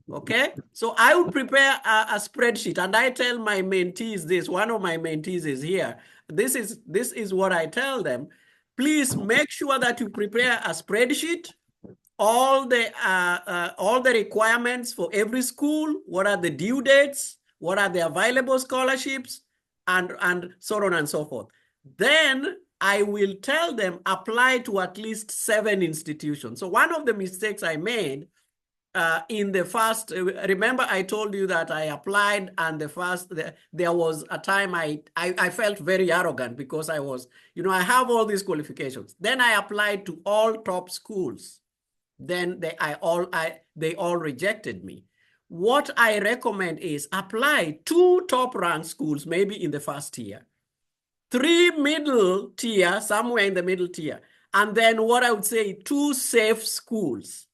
Okay, so I would prepare a spreadsheet, and I tell my mentees this. One of my mentees is here. This is what I tell them. Please make sure that you prepare a spreadsheet, all the requirements for every school. What are the due dates? What are the available scholarships, and so on and so forth. Then I will tell them apply to at least 7 institutions. So one of the mistakes I made in the first, remember I told you that I applied, and there was a time I felt very arrogant because I was, I have all these qualifications. Then I applied to all top schools. Then they all rejected me. What I recommend is apply 2 top ranked schools, maybe in the first tier, 3 middle tier, somewhere in the middle tier, and then what I would say 2 safe schools.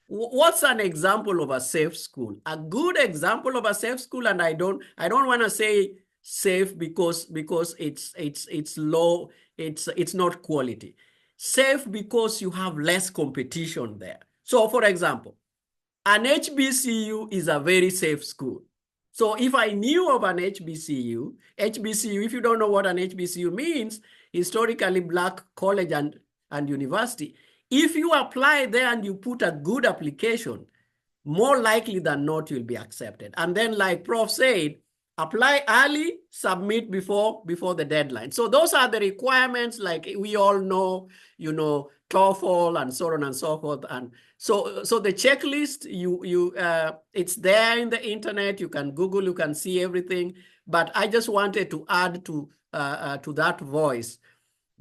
What's an example of a safe school? A good example of a safe school, and I don't want to say safe because it's low, it's not quality. Safe because you have less competition there. So for example, an HBCU is a very safe school. So if I knew of an HBCU, if you don't know what an HBCU means, historically Black college and university, if you apply there and you put a good application, more likely than not, you'll be accepted. And then like Prof said, apply early, submit before the deadline. So those are the requirements, like we all know, TOEFL and so on and so forth. And so the checklist, it's there in the internet. You can Google, you can see everything. But I just wanted to add to that voice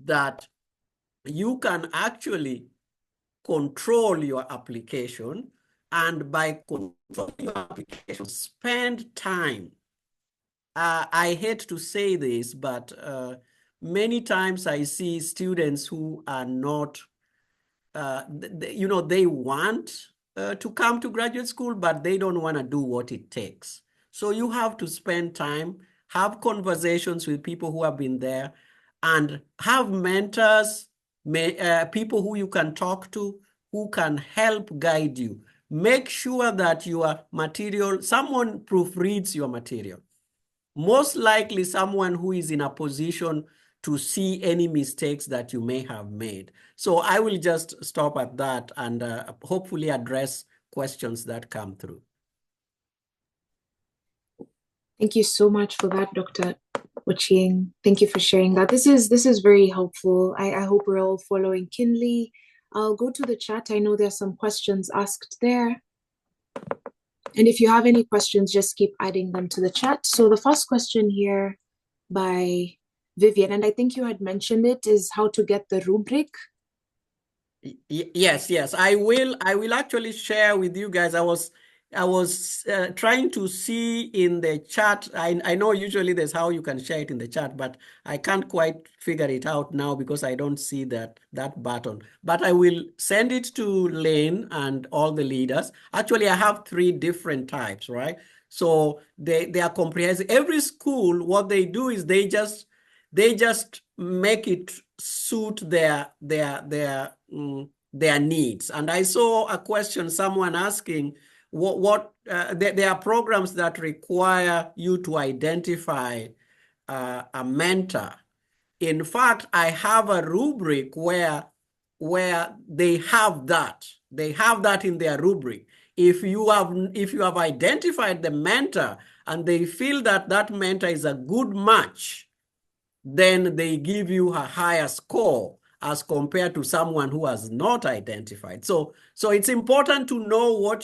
that you can actually control your application, and by controlling your application, spend time. I hate to say this, but many times I see students who are not, they want to come to graduate school, but they don't want to do what it takes. So you have to spend time, have conversations with people who have been there, and have mentors, people who you can talk to, who can help guide you. Make sure that your material, someone proofreads your material. Most likely someone who is in a position to see any mistakes that you may have made. So I will just stop at that and hopefully address questions that come through. Thank you so much for that, Dr. Ochieng. Thank you for sharing that. This is very helpful. I hope we're all following keenly. I'll go to the chat. I know there's some questions asked there. And if you have any questions, just keep adding them to the chat. So the first question here by Vivian, and I think you had mentioned it, is how to get the rubric. Yes. I will actually share with you guys. I was trying to see in the chat. I know usually there's how you can share it in the chat, but I can't quite figure it out now because I don't see that button. But I will send it to Lynne and all the leaders. Actually, I have 3 different types, right? So they are comprehensive. Every school, what they do is they just make it suit their needs. And I saw a question, someone asking, there are programs that require you to identify a mentor. In fact, I have a rubric where they have that. They have that in their rubric. If you have identified the mentor and they feel that mentor is a good match, then they give you a higher score as compared to someone who has not identified. So it's important to know what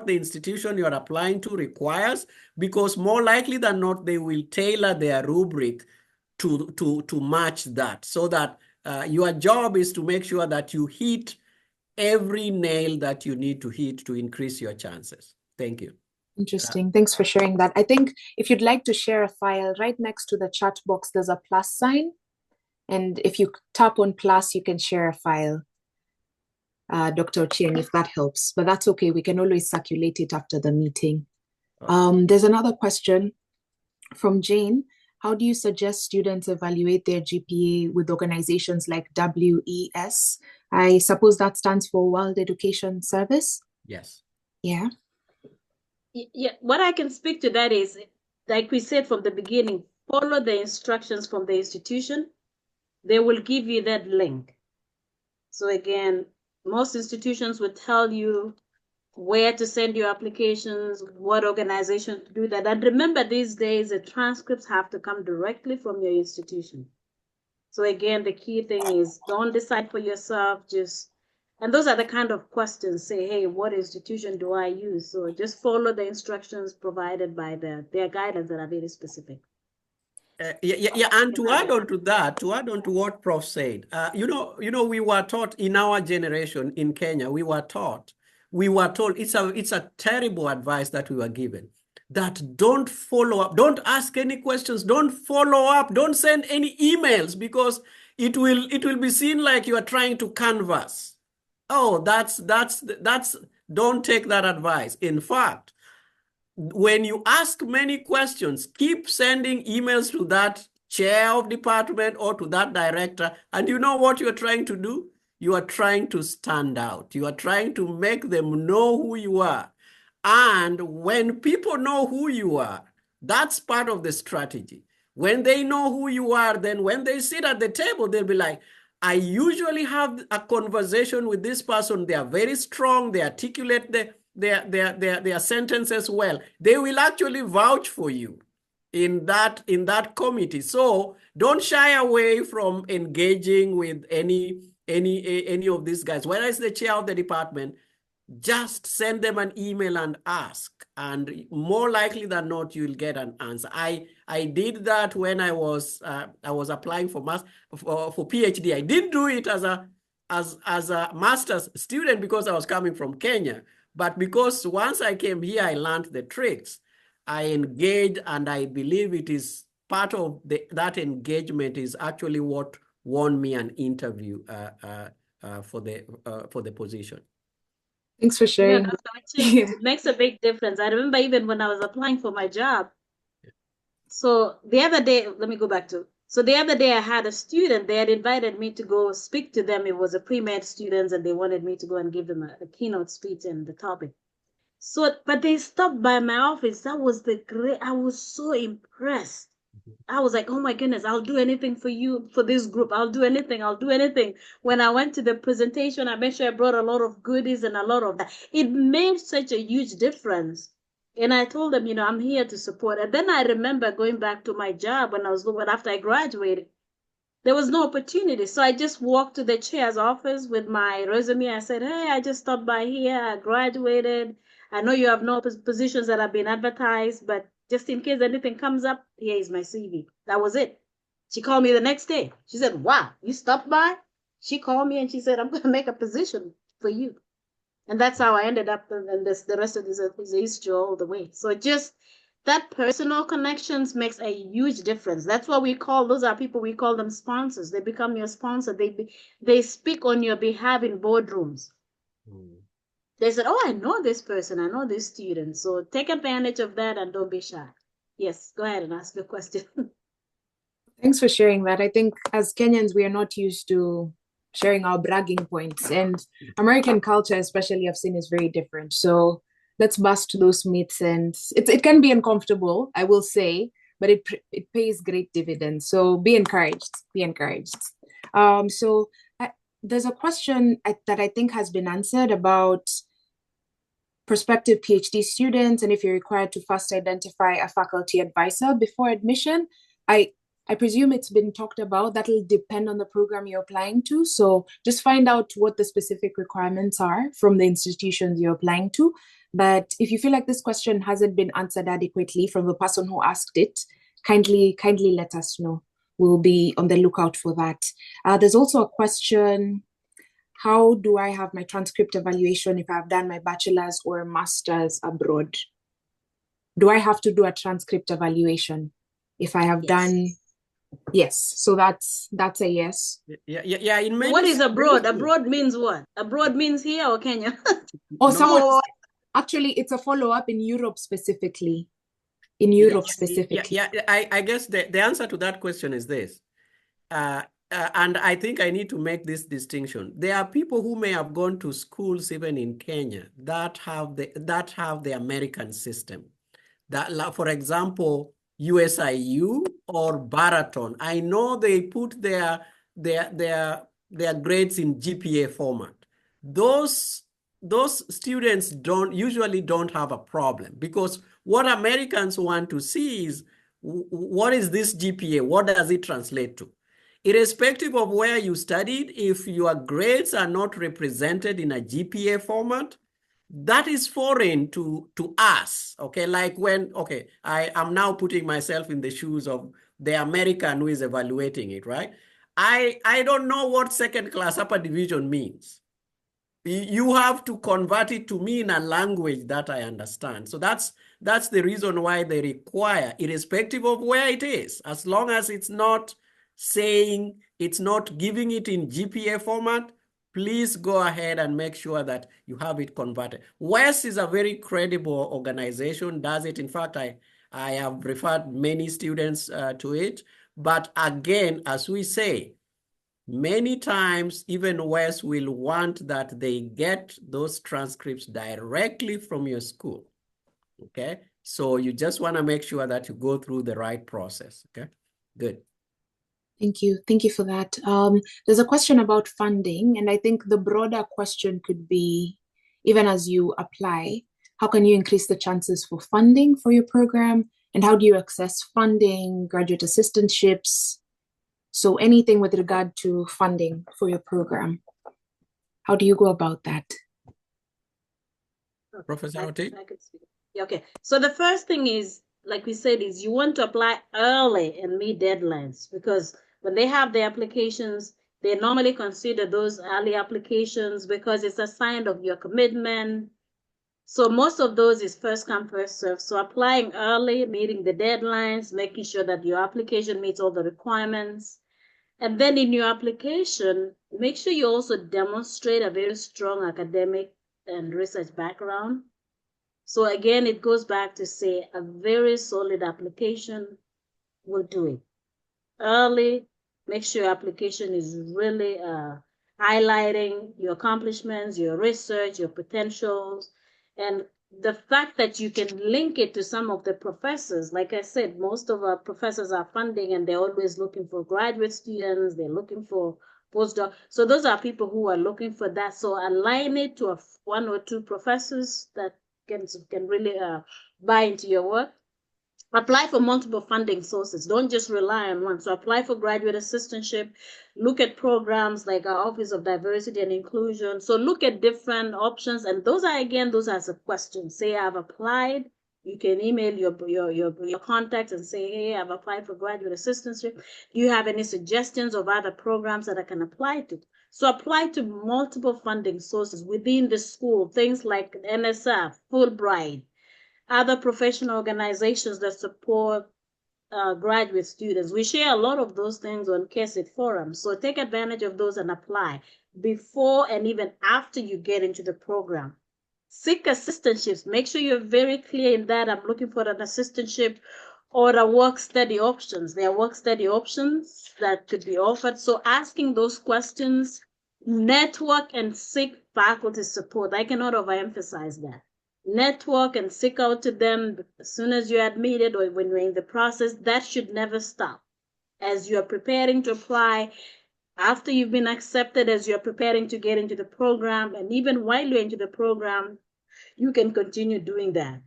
the institution you are applying to requires, because more likely than not, they will tailor their rubric to match that, so that your job is to make sure that you hit every nail that you need to hit to increase your chances. Thank you. Interesting. Thanks for sharing that. I think if you'd like to share a file, right next to the chat box, there's a plus sign. And if you tap on plus, you can share a file, Dr. Ochieng, if that helps. But that's okay. We can always circulate it after the meeting. There's another question from Jane. How do you suggest students evaluate their GPA with organizations like WES? I suppose that stands for World Education Service? Yes. Yeah. Yeah, what I can speak to that is, like we said from the beginning, follow the instructions from the institution. They will give you that link. So again, most institutions will tell you where to send your applications, what organization to do that. And remember, these days, the transcripts have to come directly from your institution. So again, the key thing is don't decide for yourself, and those are the kind of questions, say, hey, what institution do I use? So just follow the instructions provided by their guidance that are very specific. Yeah, and to add on to what Prof said, you know, we were taught in our generation in Kenya, we were told it's a terrible advice that we were given, that don't follow up, don't ask any questions, don't follow up, don't send any emails, because it will be seen like you are trying to canvass. Oh, that's don't take that advice. In fact, when you ask many questions, keep sending emails to that chair of department or to that director. And you know what you're trying to do? You are trying to stand out. You are trying to make them know who you are. And when people know who you are, that's part of the strategy. When they know who you are, then when they sit at the table, they'll be like, I usually have a conversation with this person. They are very strong. They articulate their sentences well. They will actually vouch for you in that committee. So don't shy away from engaging with any of these guys. Whether it's the chair of the department, just send them an email and ask, and more likely than not, you'll get an answer. I did that when I was applying for PhD. I didn't do it as a master's student because I was coming from Kenya, but because once I came here, I learned the tricks. I engaged, and I believe it is part of that engagement is actually what won me an interview for the position. Thanks for sharing. It makes a big difference. I remember even when I was applying for my job. So the other day, let me go back to, so the other day I had a student, they had invited me to go speak to them. It was a pre-med students, and they wanted me to go and give them a keynote speech and the topic. So, but they stopped by my office. That was I was so impressed. I was like, oh my goodness, I'll do anything for you, for this group. I'll do anything. When I went to the presentation, I made sure I brought a lot of goodies and a lot of that. It made such a huge difference. And I told them, I'm here to support. And then I remember going back to my job when after I graduated, there was no opportunity. So I just walked to the chair's office with my resume. I said, hey, I just stopped by here. I graduated. I know you have no positions that have been advertised, but just in case anything comes up, here is my CV. That was it. She called me the next day. She said, wow, you stopped by? She called me and she said, I'm going to make a position for you. And that's how I ended up, and the rest of this is history all the way. So just that personal connections makes a huge difference. That's what those are people, we call them sponsors. They become your sponsor. They speak on your behalf in boardrooms. They said, oh, I know this person. I know this student. So take advantage of that and don't be shy. Yes, go ahead and ask your question. Thanks for sharing that. I think as Kenyans, we are not used to sharing our bragging points. And American culture, especially, I've seen is very different. So let's bust those myths. And it can be uncomfortable, I will say, but it pays great dividends. So be encouraged. There's a question that I think has been answered about prospective PhD students, and if you're required to first identify a faculty advisor before admission. I presume it's been talked about. That'll depend on the program you're applying to. So just find out what the specific requirements are from the institutions you're applying to. But if you feel like this question hasn't been answered adequately from the person who asked it, kindly let us know. we'll be on the lookout for that. There's also a question, how do I have my transcript evaluation if I've done my bachelor's or master's abroad? Do I have to do a transcript evaluation if I have done? Yes, so that's a yes. Yeah. In many What is abroad? Abroad means what? Abroad means here or Kenya? Oh, someone actually, it's a follow-up in Europe specifically. In Europe specifically. Yeah. I guess the answer to that question is this. And I think I need to make this distinction. There are people who may have gone to schools even in Kenya that have the American system. That, for example, USIU or Baraton. I know they put their grades in GPA format. Those students usually don't have a problem, because what Americans want to see is, what is this GPA? What does it translate to? Irrespective of where you studied, if your grades are not represented in a GPA format, that is foreign to us, okay? Like when, okay, I am now putting myself in the shoes of the American who is evaluating it, right? I don't know what second class upper division means. You have to convert it to me in a language that I understand. So that's the reason why they require, irrespective of where it is, as long as it's not saying, it's not giving it in GPA format, please go ahead and make sure that you have it converted. WES is a very credible organization, does it. In fact, I have referred many students to it. But again, as we say, many times even WES will want that they get those transcripts directly from your school, okay? So you just want to make sure that you go through the right process, okay? Good. Thank you. Thank you for that. There's a question about funding, and I think the broader question could be, even as you apply, how can you increase the chances for funding for your program? And how do you access funding, graduate assistantships? So anything with regard to funding for your program, how do you go about that? Professor Rotich? Okay, so the first thing is, like we said, is you want to apply early and meet deadlines, because when they have the applications, they normally consider those early applications because it's a sign of your commitment. So most of those is first come, first serve. So applying early, meeting the deadlines, making sure that your application meets all the requirements. And then in your application, make sure you also demonstrate a very strong academic and research background. So again, it goes back to say a very solid application will do it. Early, make sure your application is really highlighting your accomplishments, your research, your potentials, and the fact that you can link it to some of the professors. Like I said, most of our professors are funding and they're always looking for graduate students, they're looking for postdoc. So those are people who are looking for that. So align it to one or two professors that can really buy into your work. Apply for multiple funding sources. Don't just rely on one. So apply for graduate assistantship. Look at programs like our Office of Diversity and Inclusion. So look at different options. And those are some questions. Say I've applied. You can email your contacts and say, hey, I've applied for graduate assistantship. Do you have any suggestions of other programs that I can apply to? So apply to multiple funding sources within the school, things like NSF, Fulbright, other professional organizations that support graduate students. We share a lot of those things on Kesid forums. So take advantage of those and apply before and even after you get into the program. Seek assistantships. Make sure you're very clear in that I'm looking for an assistantship or a work study options. There are work study options that could be offered. So asking those questions, network and seek faculty support. I cannot overemphasize that. Network and seek out to them as soon as you're admitted or when you're in the process. That should never stop. As you're preparing to apply, after you've been accepted, as you're preparing to get into the program, and even while you're into the program, you can continue doing that.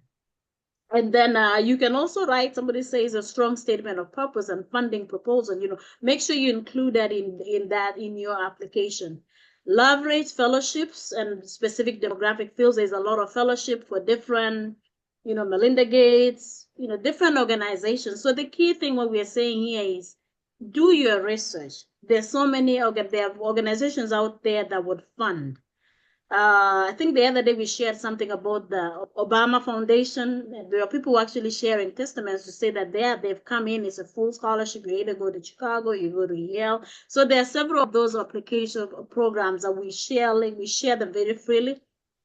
And then you can also write, somebody says, a strong statement of purpose and funding proposal. Make sure you include that in your application. Leverage fellowships and specific demographic fields. There's a lot of fellowship for different, Melinda Gates, different organizations. So the key thing what we are saying here is do your research. There's so many there are organizations out there that would fund. I think the other day we shared something about the Obama Foundation. There are people actually sharing testaments to say that they've come in. It's a full scholarship. You either go to Chicago, you go to Yale. So there are several of those application programs that we share. We share them very freely.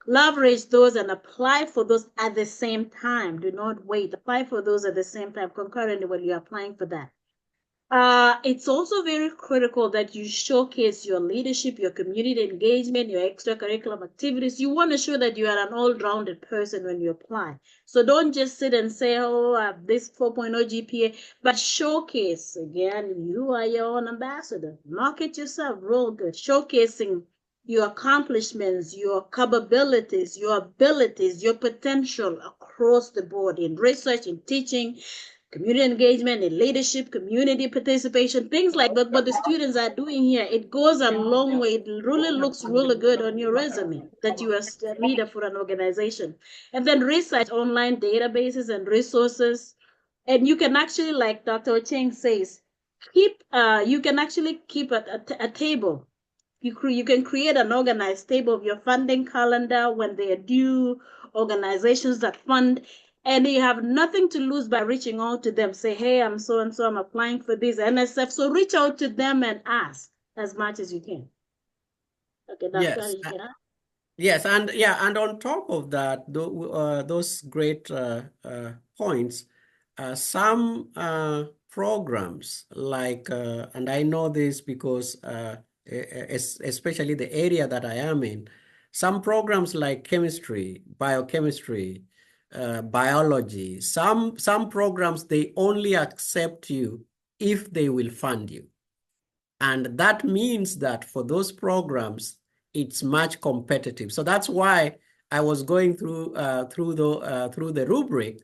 Leverage those and apply for those at the same time. Do not wait. Apply for those at the same time, concurrently when you're applying for that. It's also very critical that you showcase your leadership, your community engagement, your extracurricular activities. You want to show that you are an all-rounded person when you apply. So don't just sit and say, oh, I have this 4.0 GPA, but showcase, again, you are your own ambassador. Market yourself real good, showcasing your accomplishments, your capabilities, your abilities, your potential across the board in research, in teaching, community engagement, in leadership, community participation, things like that. What the students are doing here, it goes a long way. It really looks really good on your resume that you are a leader for an organization. And then research online databases and resources. And you can actually, like Dr. Ochieng says, you can actually keep a table. You can create an organized table of your funding calendar, when they are due, organizations that fund, and you have nothing to lose by reaching out to them. Say, hey, I'm so and so, I'm applying for this NSF. So reach out to them and ask as much as you can. Okay, Yes. Yes, and on top of that, those great points, some programs like, and I know this because especially the area that I am in, some programs like chemistry, biochemistry, biology, some programs, they only accept you if they will fund you. And that means that for those programs, it's much competitive. So that's why I was going through the rubric,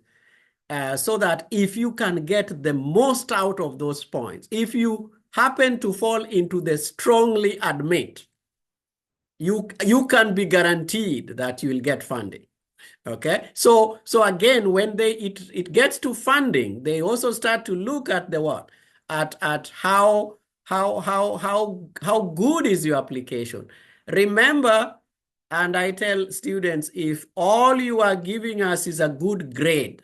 so that if you can get the most out of those points, if you happen to fall into the strongly admit, you can be guaranteed that you will get funding. Okay, so again, when it gets to funding, they also start to look at the what, at how good is your application. Remember, and I tell students, if all you are giving us is a good grade,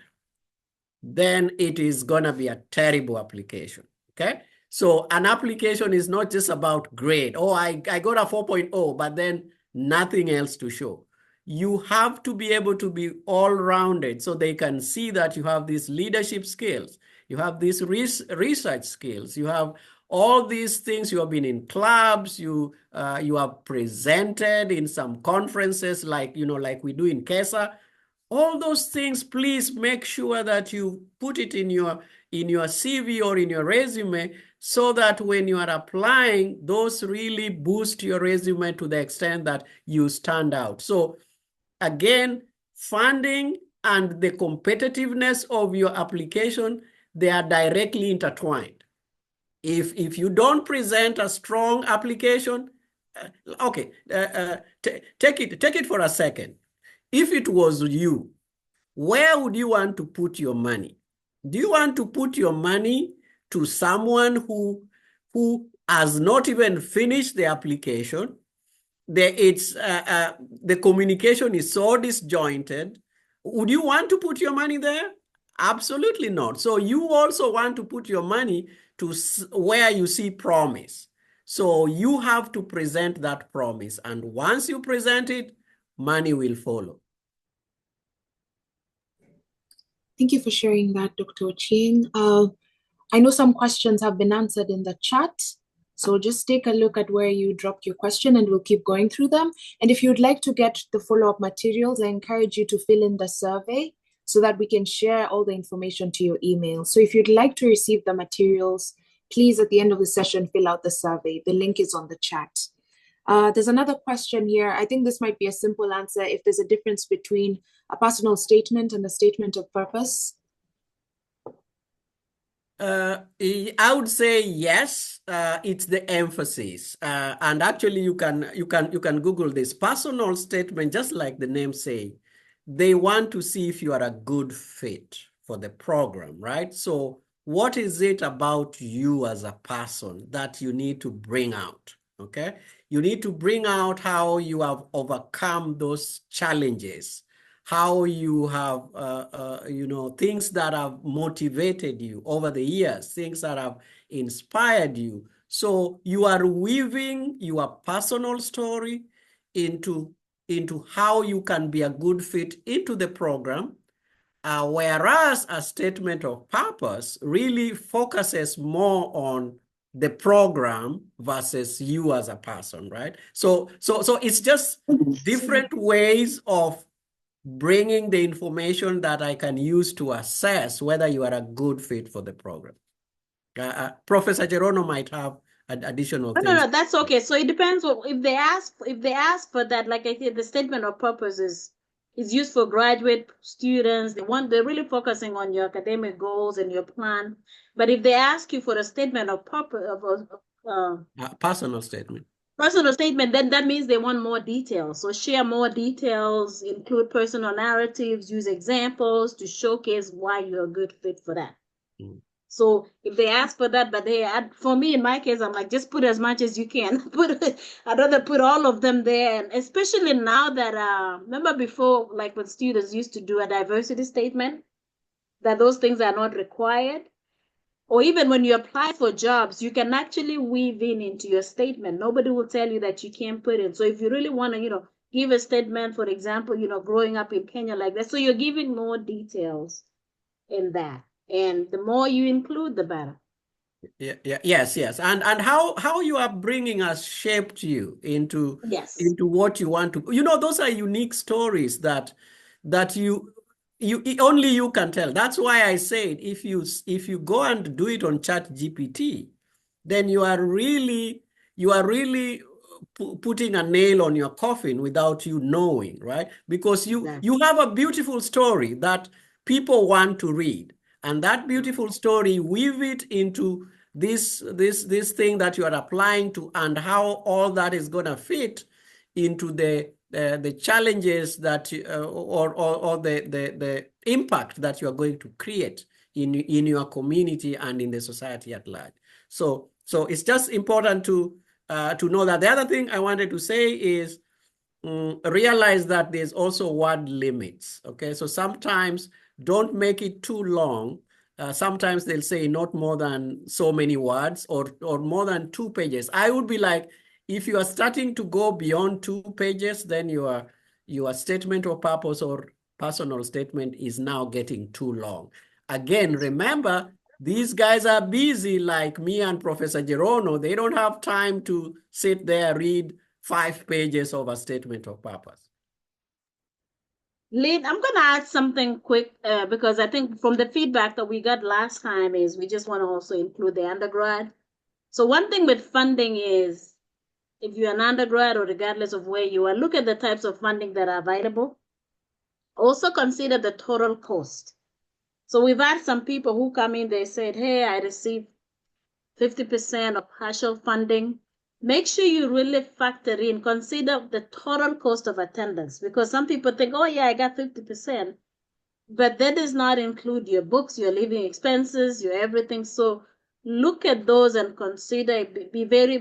then it is gonna be a terrible application. Okay, so an application is not just about grade. Oh, I got a 4.0, but then nothing else to show. You have to be able to be all-rounded so they can see that you have these leadership skills, you have these research skills, you have all these things. You have been in clubs, you have presented in some conferences like we do in KESA. All those things, please make sure that you put it in your CV or in your resume, so that when you are applying, those really boost your resume to the extent that you stand out. So again, funding and the competitiveness of your application, they are directly intertwined. If you don't present a strong application, okay, take it for a second. If it was you, where would you want to put your money? Do you want to put your money to someone who has not even finished the application? The communication is so disjointed. Would you want to put your money there? Absolutely not. So you also want to put your money to where you see promise. So you have to present that promise. And once you present it, money will follow. Thank you for sharing that, Dr. Ochieng. I know some questions have been answered in the chat, so just take a look at where you dropped your question and we'll keep going through them. And if you'd like to get the follow-up materials, I encourage you to fill in the survey so that we can share all the information to your email. So if you'd like to receive the materials, please, at the end of the session, fill out the survey. The link is on the chat. There's another question here. I think this might be a simple answer. If there's a difference between a personal statement and a statement of purpose? I would say yes. It's the emphasis, and actually you can Google this personal statement, just like the name say. They want to see if you are a good fit for the program, right? So what is it about you as a person that you need to bring out, okay? You need to bring out how you have overcome those challenges, how you have, things that have motivated you over the years, things that have inspired you. So you are weaving your personal story into how you can be a good fit into the program, whereas a statement of purpose really focuses more on the program versus you as a person, right? So it's just different ways of bringing the information that I can use to assess whether you are a good fit for the program. Professor Jerono might have additional things. No, that's okay. So it depends if they ask for that. Like I said, the statement of purpose is used for graduate students. They're really focusing on your academic goals and your plan. But if they ask you for a statement of purpose, Personal statement. Personal statement, then that means they want more details. So share more details, include personal narratives, use examples to showcase why you're a good fit for that. Mm. So if they ask for that, but for me, in my case, I'm like, just put as much as you can. I'd rather put all of them there. And especially now that, remember before, like when students used to do a diversity statement, that those things are not required. Or even when you apply for jobs, you can actually weave into your statement. Nobody will tell you that you can't put in. So if you really want to, give a statement, for example, growing up in Kenya like that. So you're giving more details in that. And the more you include, the better. Yes. And how you are bringing us shaped you into what you want to. Those are unique stories that you only you can tell. That's why I said if you go and do it on ChatGPT, then you are really putting a nail on your coffin without you knowing, right? Because you have a beautiful story that people want to read. And that beautiful story, weave it into this thing that you are applying to, and how all that is going to fit into the challenges that or the impact that you are going to create in your community and in the society at large. So it's just important to know that. The other thing I wanted to say is realize that there's also word limits. Okay, so sometimes don't make it too long. Sometimes they'll say not more than so many words or more than 2 pages. I would be like, if you are starting to go beyond 2 pages, then your statement of purpose or personal statement is now getting too long. Again, remember, these guys are busy like me and Professor Jerono. They don't have time to sit there, read 5 pages of a statement of purpose. Lynne, I'm going to add something quick because I think from the feedback that we got last time is we just want to also include the undergrad. So one thing with funding is if you're an undergrad or regardless of where you are, look at the types of funding that are available. Also consider the total cost. So we've had some people who come in, they said, hey, I received 50% of partial funding. Make sure you really factor in, consider the total cost of attendance, because some people think, oh yeah, I got 50%, but that does not include your books, your living expenses, your everything. So look at those and consider, be very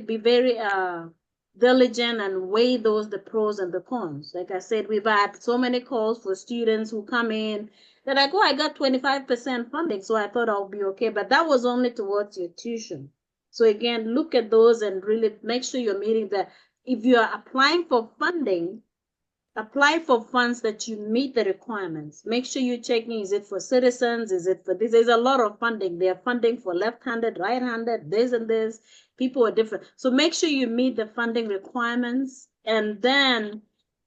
diligent and weigh the pros and the cons. Like I said, we've had so many calls for students who come in. They're like, oh, I got 25% funding, so I thought I'll be okay. But that was only towards your tuition. So again, look at those and really make sure you're meeting that. If you are applying for funding, apply for funds that you meet the requirements. Make sure you're checking, is it for citizens? Is it for this? There's a lot of funding. They're funding for left-handed, right-handed, this and this. People are different. So make sure you meet the funding requirements. And then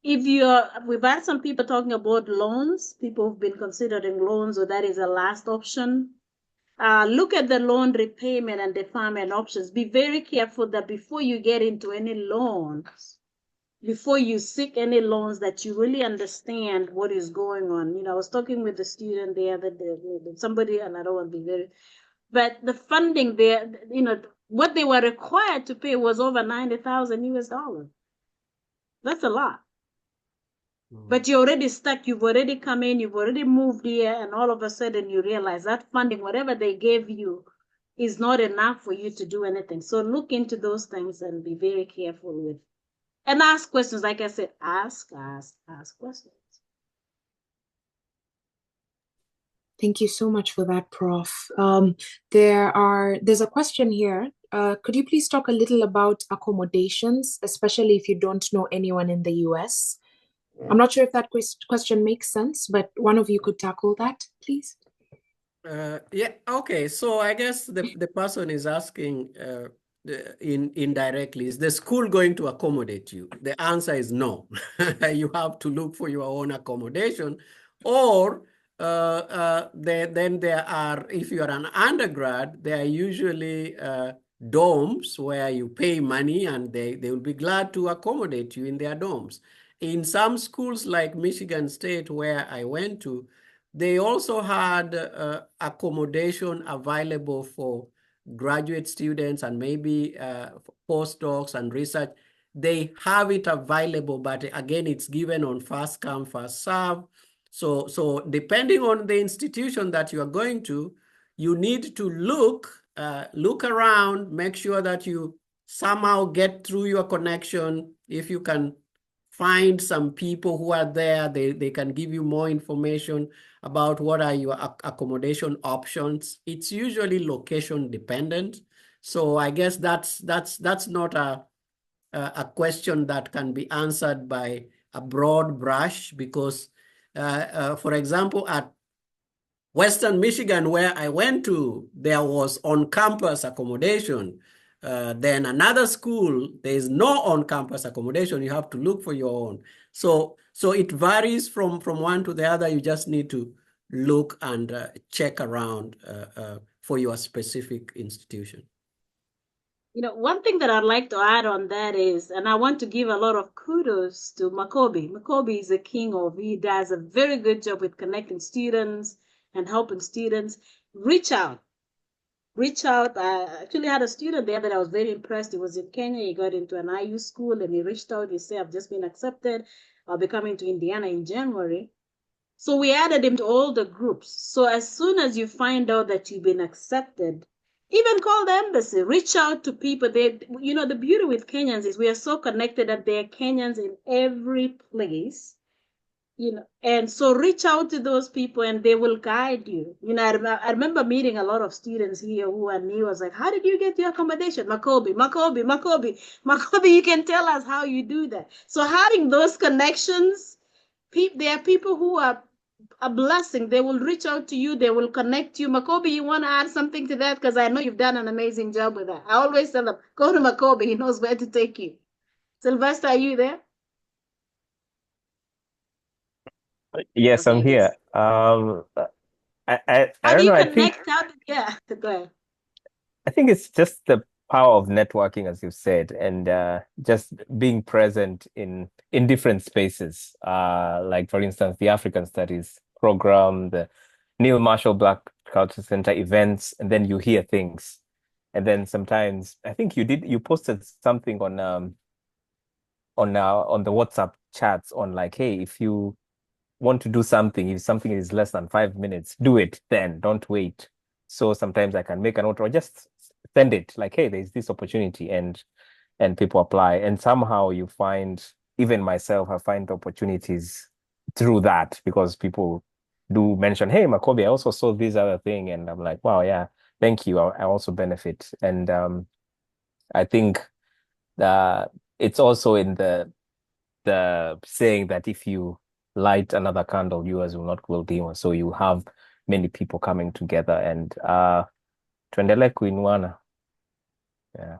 we've had some people talking about loans. People have been considering loans, or that is a last option. Look at the loan repayment and deferment options. Be very careful that before you get into any loans, before you seek any loans, that you really understand what is going on. I was talking with a student the other day, somebody, and I don't want to be very, but the funding there, what they were required to pay was over $90,000 US. That's a lot. But you're already stuck. You've already come in, you've already moved here, and all of a sudden you realize that funding, whatever they gave you, is not enough for you to do anything. So look into those things and be very careful with, and ask questions. Like I said, ask questions. Thank you so much for that, Prof. There's a question here. Could you please talk a little about accommodations, especially if you don't know anyone in the US? I'm not sure if that question makes sense, but one of you could tackle that, please. Yeah, okay. So I guess the person is asking indirectly, is the school going to accommodate you? The answer is no. You have to look for your own accommodation, or then there are, if you are an undergrad, there are usually dorms where you pay money and they will be glad to accommodate you in their dorms. In some schools like Michigan State, where I went to, they also had accommodation available for graduate students and maybe postdocs and research. They have it available, but again, it's given on first come, first serve. So depending on the institution that you are going to, you need to look around, make sure that you somehow get through your connection. If you can find some people who are there, they can give you more information about what are your accommodation options. It's usually location dependent. So I guess that's not a question that can be answered by a broad brush, because for example, at Western Michigan, where I went to, there was on-campus accommodation. Then another school, there is no on-campus accommodation. You have to look for your own. So it varies from one to the other. You just need to look and check around for your specific institution. You know, one thing that I'd like to add on that is, and I want to give a lot of kudos to Makobi. Makobi is a king he does a very good job with connecting students and helping students. Reach out. I actually had a student there that I was very impressed. He was in Kenya. He got into an IU school and he reached out. He said, I've just been accepted. I'll be coming to Indiana in January. So we added him to all the groups. So as soon as you find out that you've been accepted, even call the embassy, reach out to people. You know, the beauty with Kenyans is we are so connected that there are Kenyans in every place. You know, and so reach out to those people and they will guide you. You know, I remember meeting a lot of students here who are new. I was like, how did you get your accommodation? Makobi, you can tell us how you do that. So having those connections, there are people who are a blessing. They will reach out to you. They will connect you. Makobi, you want to add something to that? Because I know you've done an amazing job with that. I always tell them, go to Makobi. He knows where to take you. Sylvester, are you there? Yes, Okay, I'm here. I don't know. I think yeah, go ahead. I think it's just the power of networking, as you said, and just being present in different spaces. Like for instance, the African Studies program, the Neil Marshall Black Culture Center events, and then you hear things. And then sometimes I think you posted something on the WhatsApp chats on like, hey, if you want to do something, if something is less than 5 minutes, do it then, don't wait. So sometimes I can make a note or just send it like, hey, there's this opportunity, and people apply. And somehow you find, even myself, I find opportunities through that, because people do mention, hey, Makobi, I also saw this other thing. And I'm like, wow, yeah, thank you. I also benefit. And I think it's also in the saying that if you light another candle, yours will dim. So you have many people coming together, and tuendelee kuinuana. Yeah.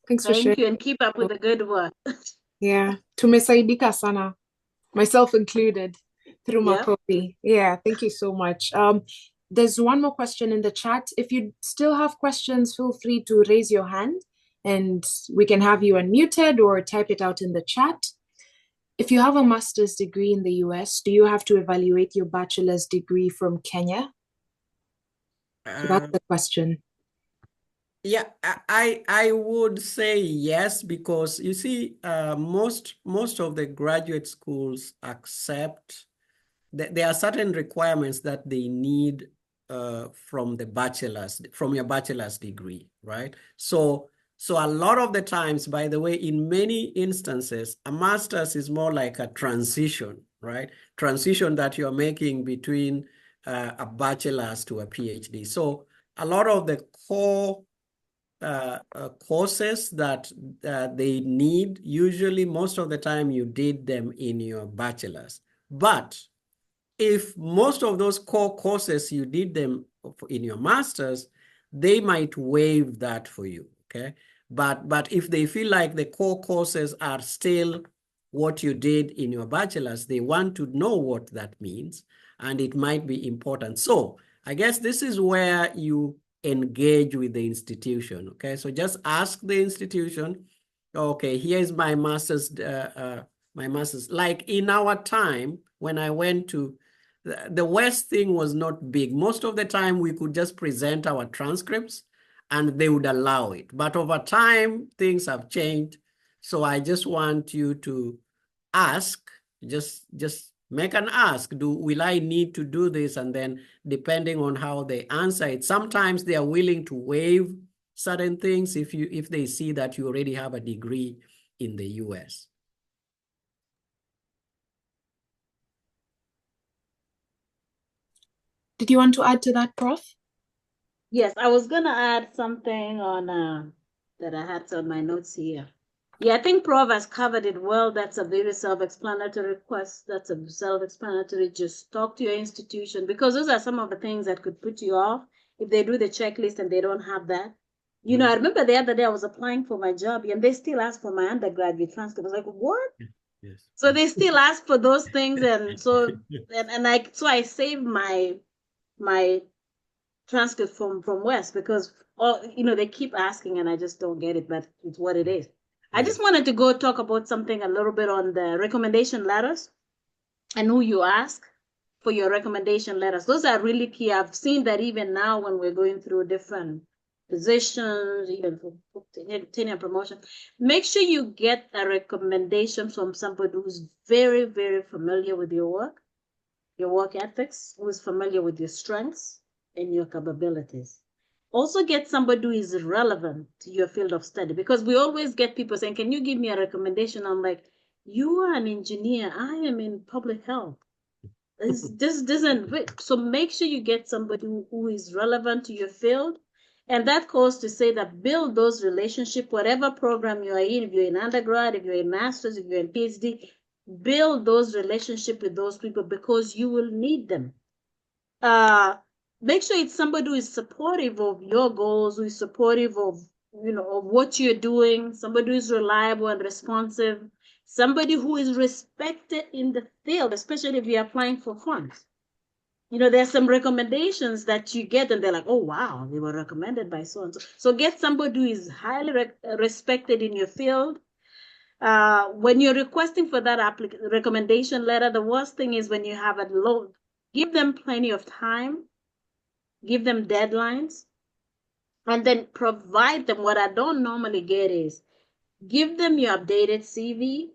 Thanks for sharing. Thank you, and keep up with the good work. Yeah, tumesaidika sana, myself included, through Makobi. Yeah, thank you so much. There's one more question in the chat. If you still have questions, feel free to raise your hand and we can have you unmuted, or type it out in the chat. If you have a master's degree in the US, do you have to evaluate your bachelor's degree from Kenya? So that's the question. Yeah, I would say yes, because you see, most of the graduate schools accept that there are certain requirements that they need from your bachelor's degree, right? So a lot of the times, by the way, in many instances, a master's is more like a transition, right? Transition that you're making between a bachelor's to a PhD. So a lot of the core courses that they need, usually most of the time you did them in your bachelor's. But if most of those core courses you did them in your master's, they might waive that for you, okay? But if they feel like the core courses are still what you did in your bachelor's, they want to know what that means, and it might be important. So I guess this is where you engage with the institution, okay? So just ask the institution, okay, here's my master's, like in our time, when I went to the West thing was not big. Most of the time we could just present our transcripts and they would allow it. But over time, things have changed. So I just want you to ask, just make an ask. Will I need to do this? And then depending on how they answer it, sometimes they are willing to waive certain things if they see that you already have a degree in the US. Did you want to add to that, Prof? Yes, I was gonna add something on that I had on my notes here. Yeah, I think Prof has covered it well. That's a very self-explanatory request. That's a self-explanatory. Just talk to your institution, because those are some of the things that could put you off if they do the checklist and they don't have that. You know, I remember the other day I was applying for my job and they still asked for my undergraduate transcript. I was like, what? Yes. So they still ask for those things, and so I saved my transcript from West, because they keep asking and I just don't get it, but it's what it is. I just wanted to go talk about something a little bit on the recommendation letters and who you ask for your recommendation letters. Those are really key. I've seen that even now when we're going through different positions, even for tenure and promotion. Make sure you get a recommendation from somebody who's very, very familiar with your work ethics, who's familiar with your strengths and your capabilities. Also get somebody who is relevant to your field of study, because we always get people saying, can you give me a recommendation? I'm like, you are an engineer. I am in public health. This doesn't fit. So make sure you get somebody who is relevant to your field. And that goes to say that build those relationships, whatever program you are in, if you're in undergrad, if you're in master's, if you're in PhD, build those relationships with those people, because you will need them. Make sure it's somebody who is supportive of your goals, who is supportive of what you're doing, somebody who is reliable and responsive, somebody who is respected in the field, especially if you're applying for funds. There's some recommendations that you get and they're like, oh, wow, they were recommended by so-and-so. So get somebody who is highly respected in your field. When you're requesting for that recommendation letter, the worst thing is when you have a low, give them plenty of time, give them deadlines, and then provide them. What I don't normally get is give them your updated CV,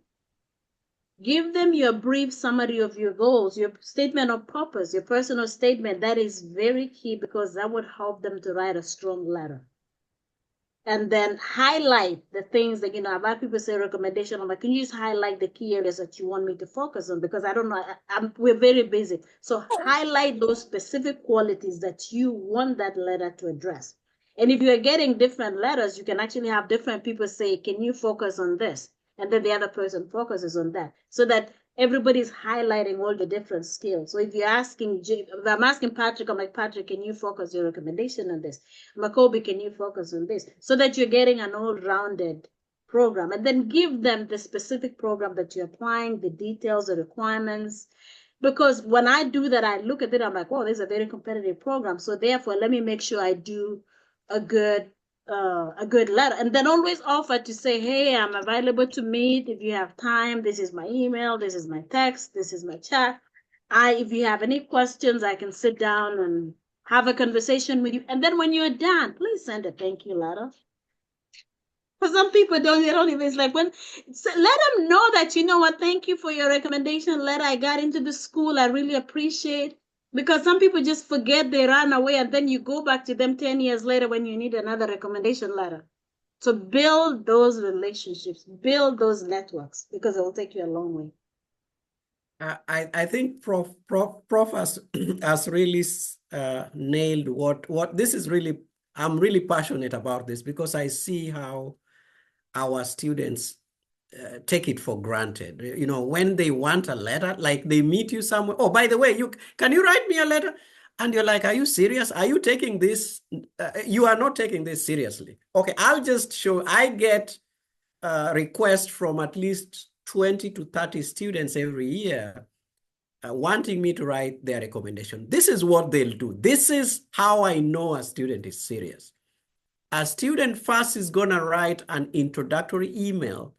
give them your brief summary of your goals, your statement of purpose, your personal statement. That is very key, because that would help them to write a strong letter. And then highlight the things that, I've had people say recommendation. I'm like, can you just highlight the key areas that you want me to focus on? Because I don't know, we're very busy. So highlight those specific qualities that you want that letter to address. And if you're getting different letters, you can actually have different people say, can you focus on this? And then the other person focuses on that, so that everybody's highlighting all the different skills. So if I'm asking Patrick, I'm like, Patrick, can you focus your recommendation on this? Makobi, can you focus on this? So that you're getting an all-rounded program, and then give them the specific program that you're applying, the details, the requirements. Because when I do that, I look at it, I'm like, oh, this is a very competitive program. So therefore, let me make sure I do a good letter, and then always offer to say, hey, I'm available to meet if you have time. This is my email, this is my text, this is my chat. If you have any questions, I can sit down have a conversation with you. And then when you're done, please send a thank you letter. For some people, they don't even, it's like, so let them know that, you know what, thank you for your recommendation letter. I got into the school. I really appreciate. Because some people just forget, they run away, and then you go back to them 10 years later when you need another recommendation letter. So build those relationships, build those networks, because it will take you a long way. I think Prof has really nailed what this is really. I'm really passionate about this because I see how our students take it for granted. You know, when they want a letter, like they meet you somewhere. Oh, by the way, can you write me a letter? And you're like, are you serious? Are you taking this? You are not taking this seriously. Okay, I'll just show. I get requests from at least 20 to 30 students every year wanting me to write their recommendation. This is what they'll do. This is how I know a student is serious. A student first is going to write an introductory email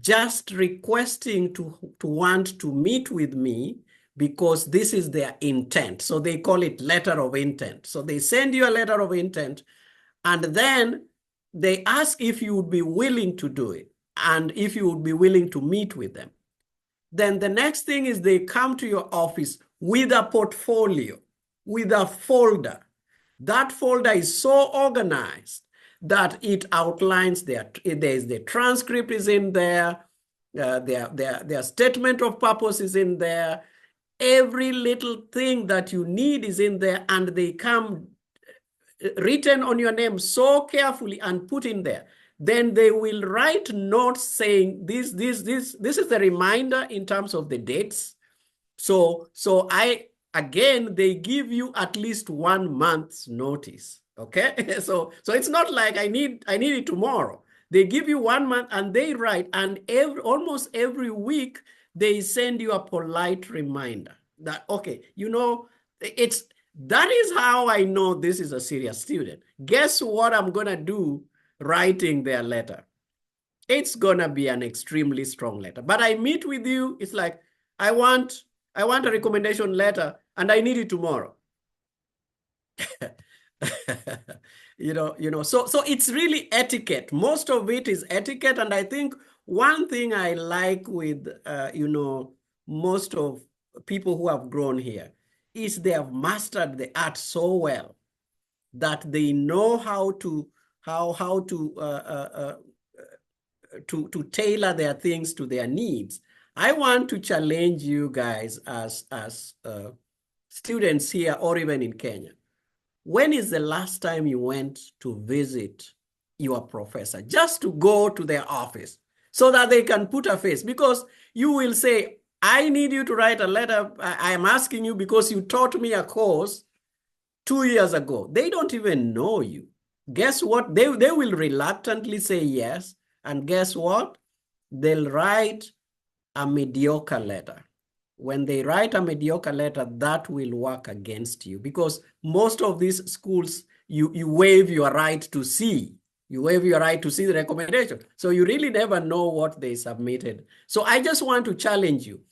just requesting to want to meet with me because this is their intent. So they call it letter of intent. So they send you a letter of intent, and then they ask if you would be willing to do it and if you would be willing to meet with them. Then the next thing is they come to your office with a portfolio, with a folder. That folder is so organized that it outlines the transcript is in there, their statement of purpose is in there, every little thing that you need is in there, and they come written on your name so carefully and put in there. Then they will write notes saying this is the reminder in terms of the dates. So again, they give you at least 1 month's notice. Okay, so it's not like I need it tomorrow. They give you 1 month and they write, and almost every week they send you a polite reminder that, okay, you know, that is how I know this is a serious student. Guess what I'm gonna do writing their letter? It's gonna be an extremely strong letter. But I meet with you, it's like, I want a recommendation letter and I need it tomorrow. So it's really etiquette. Most of it is etiquette. And I think one thing I like with, most of people who have grown here is they have mastered the art so well that they know how to tailor their things to their needs. I want to challenge you guys as students here or even in Kenya. When is the last time you went to visit your professor, just to go to their office so that they can put a face? Because you will say, I need you to write a letter. I am asking you because you taught me a course 2 years ago. They don't even know you. Guess what? They will reluctantly say yes. And guess what? They'll write a mediocre letter. When they write a mediocre letter, that will work against you, because most of these schools, you waive your right to see. You waive your right to see the recommendation. So you really never know what they submitted. So I just want to challenge you.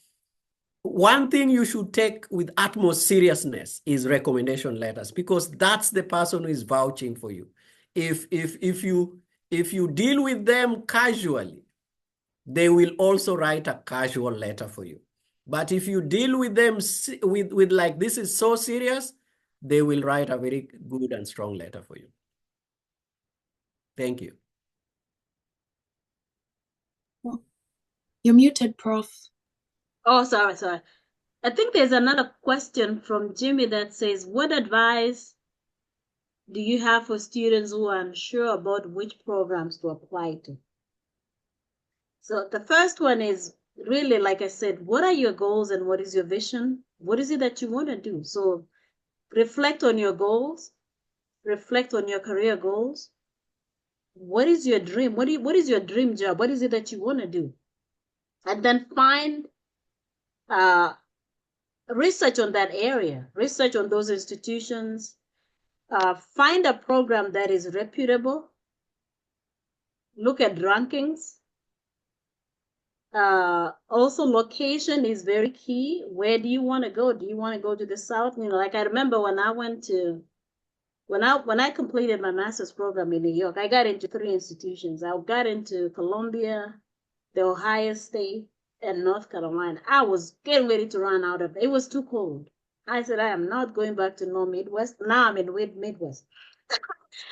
One thing you should take with utmost seriousness is recommendation letters, because that's the person who is vouching for you. If you deal with them casually, they will also write a casual letter for you. But if you deal with them with like, this is so serious, they will write a very good and strong letter for you. Thank you. You're muted, Prof. Oh, sorry. I think there's another question from Jimmy that says, what advice do you have for students who are unsure about which programs to apply to? So the first one is really, like I said, what are your goals and what is your vision? What is it that you want to do? So reflect on your goals, reflect on your career goals. What is your dream? What is your dream job? What is it that you want to do? And then find research on that area, research on those institutions, find a program that is reputable, look at rankings, Also, location is very key. Where do you want to go? Do you want to go to the south? You know, like I remember when I went to, when I completed my master's program in New York, I got into 3 institutions. I got into Columbia, the Ohio State, and North Carolina. I was getting ready to run out of it. It was too cold. I said, I am not going back to no Midwest. Now I'm in Midwest.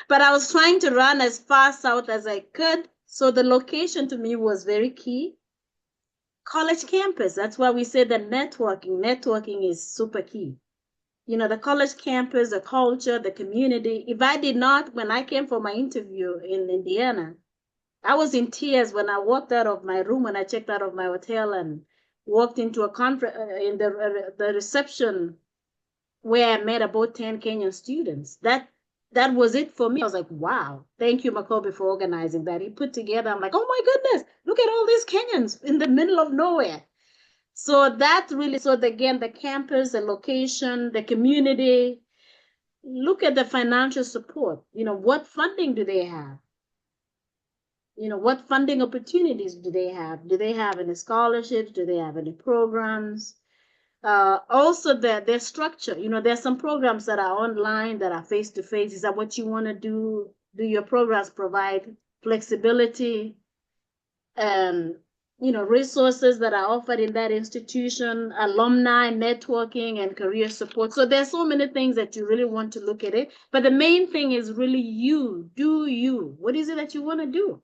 But I was trying to run as far south as I could. So the location to me was very key. College campus, that's why we say that networking is super key. You know, the college campus, the culture, the community. If I did not, when I came for my interview in Indiana, I was in tears when I walked out of my room, when I checked out of my hotel and walked into a conference in the reception where I met about 10 Kenyan students. That was it for me. I was like, wow, thank you, Makobi, for organizing that. He put together, I'm like, oh my goodness, look at all these Kenyans in the middle of nowhere. So that really, again, the campus, the location, the community, look at the financial support. You know, what funding do they have? You know, what funding opportunities do they have? Do they have any scholarships? Do they have any programs? Also, their structure. You know, there's some programs that are online, that are face-to-face. Is that what you want to do? Do your programs provide flexibility and, you know, resources that are offered in that institution, alumni networking and career support? So there's so many things that you really want to look at it. But the main thing is really you. Do you? What is it that you want to do?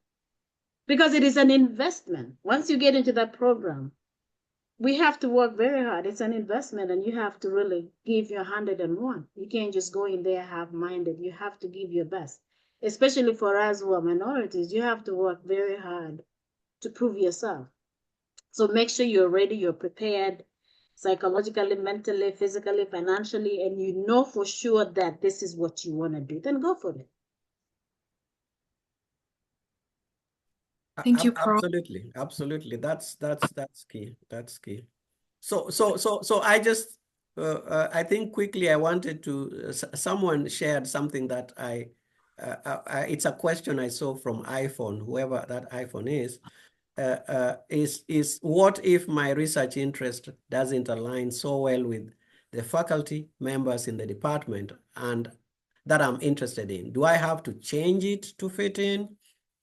Because it is an investment. Once you get into that program, we have to work very hard. It's an investment, and you have to really give your 101. You can't just go in there half-minded. You have to give your best. Especially for us who are minorities, you have to work very hard to prove yourself. So make sure you're ready, you're prepared, psychologically, mentally, physically, financially, and you know for sure that this is what you want to do. Then go for it. Thank you, Prof. Absolutely. That's key. That's key. So I just I think quickly I wanted to someone shared something that it's a question I saw from iPhone, whoever that iPhone is what if my research interest doesn't align so well with the faculty members in the department and that I'm interested in? Do I have to change it to fit in?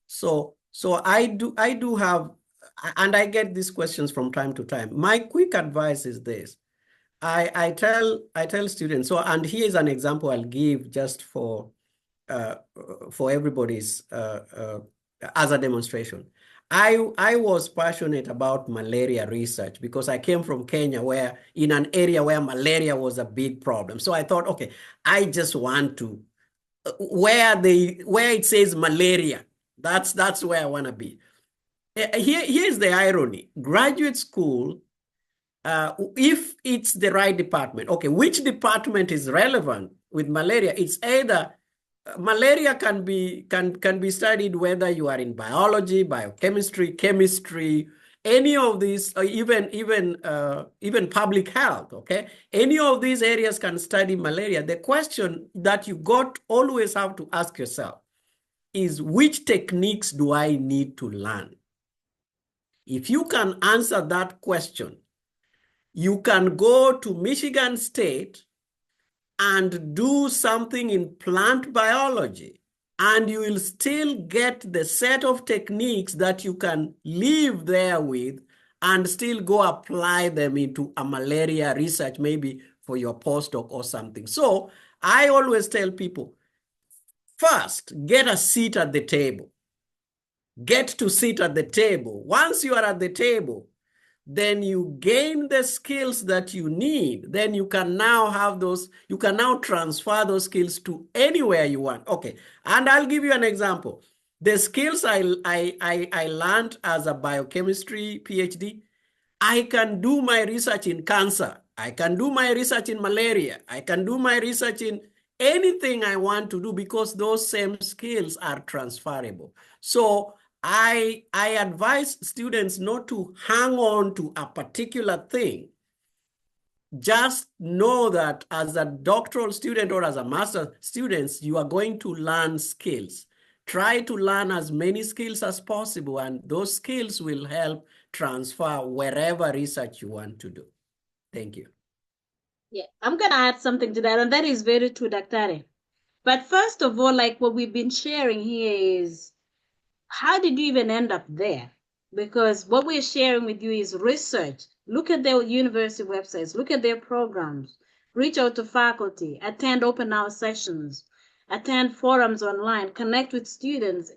So I do have, and I get these questions from time to time. My quick advice is this. I tell students, so, and here's an example I'll give just for everybody's, as a demonstration. I was passionate about malaria research because I came from Kenya, where in an area where malaria was a big problem. So I thought, okay, I just want to, where it says malaria, that's where I want to be. Here's the irony. Graduate school, if it's the right department, okay, which department is relevant with malaria? It's either malaria can be studied whether you are in biology, biochemistry, chemistry, any of these, even public health. Okay, any of these areas can study malaria. The question that you always have to ask yourself is, which techniques do I need to learn? If you can answer that question, you can go to Michigan State and do something in plant biology, and you will still get the set of techniques that you can live there with and still go apply them into a malaria research, maybe for your postdoc or something. So I always tell people, first, get a seat at the table. Get to sit at the table. Once you are at the table, then you gain the skills that you need. Then you can now have those, you can now transfer those skills to anywhere you want. Okay, and I'll give you an example. The skills I learned as a biochemistry PhD, I can do my research in cancer. I can do my research in malaria. I can do my research in anything I want to do because those same skills are transferable. So I advise students not to hang on to a particular thing. Just know that as a doctoral student or as a master's student, you are going to learn skills. Try to learn as many skills as possible, and those skills will help transfer wherever research you want to do. Thank you. Yeah, I'm going to add something to that, and that is very true, Dr. But first of all, like what we've been sharing here is, how did you even end up there? Because what we're sharing with you is research. Look at their university websites, look at their programs, reach out to faculty, attend open house sessions, attend forums online, connect with students,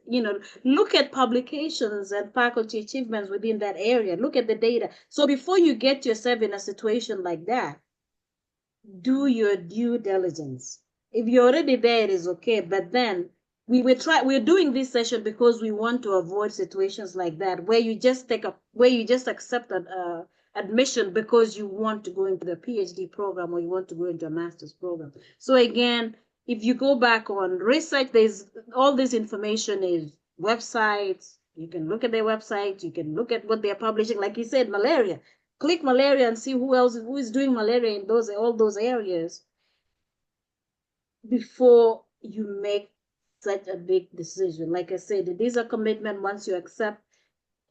look at publications and faculty achievements within that area, look at the data. So before you get yourself in a situation like that, do your due diligence. If you're already there, it is okay. But then we're doing this session because we want to avoid situations like that where you just accept an admission because you want to go into the PhD program or you want to go into a master's program. So again, if you go back on research, there's all this information is websites. You can look at their websites. You can look at what they're publishing. Like you said, malaria. Click malaria and see who is doing malaria in all those areas before you make such a big decision. Like I said, it is a commitment once you accept,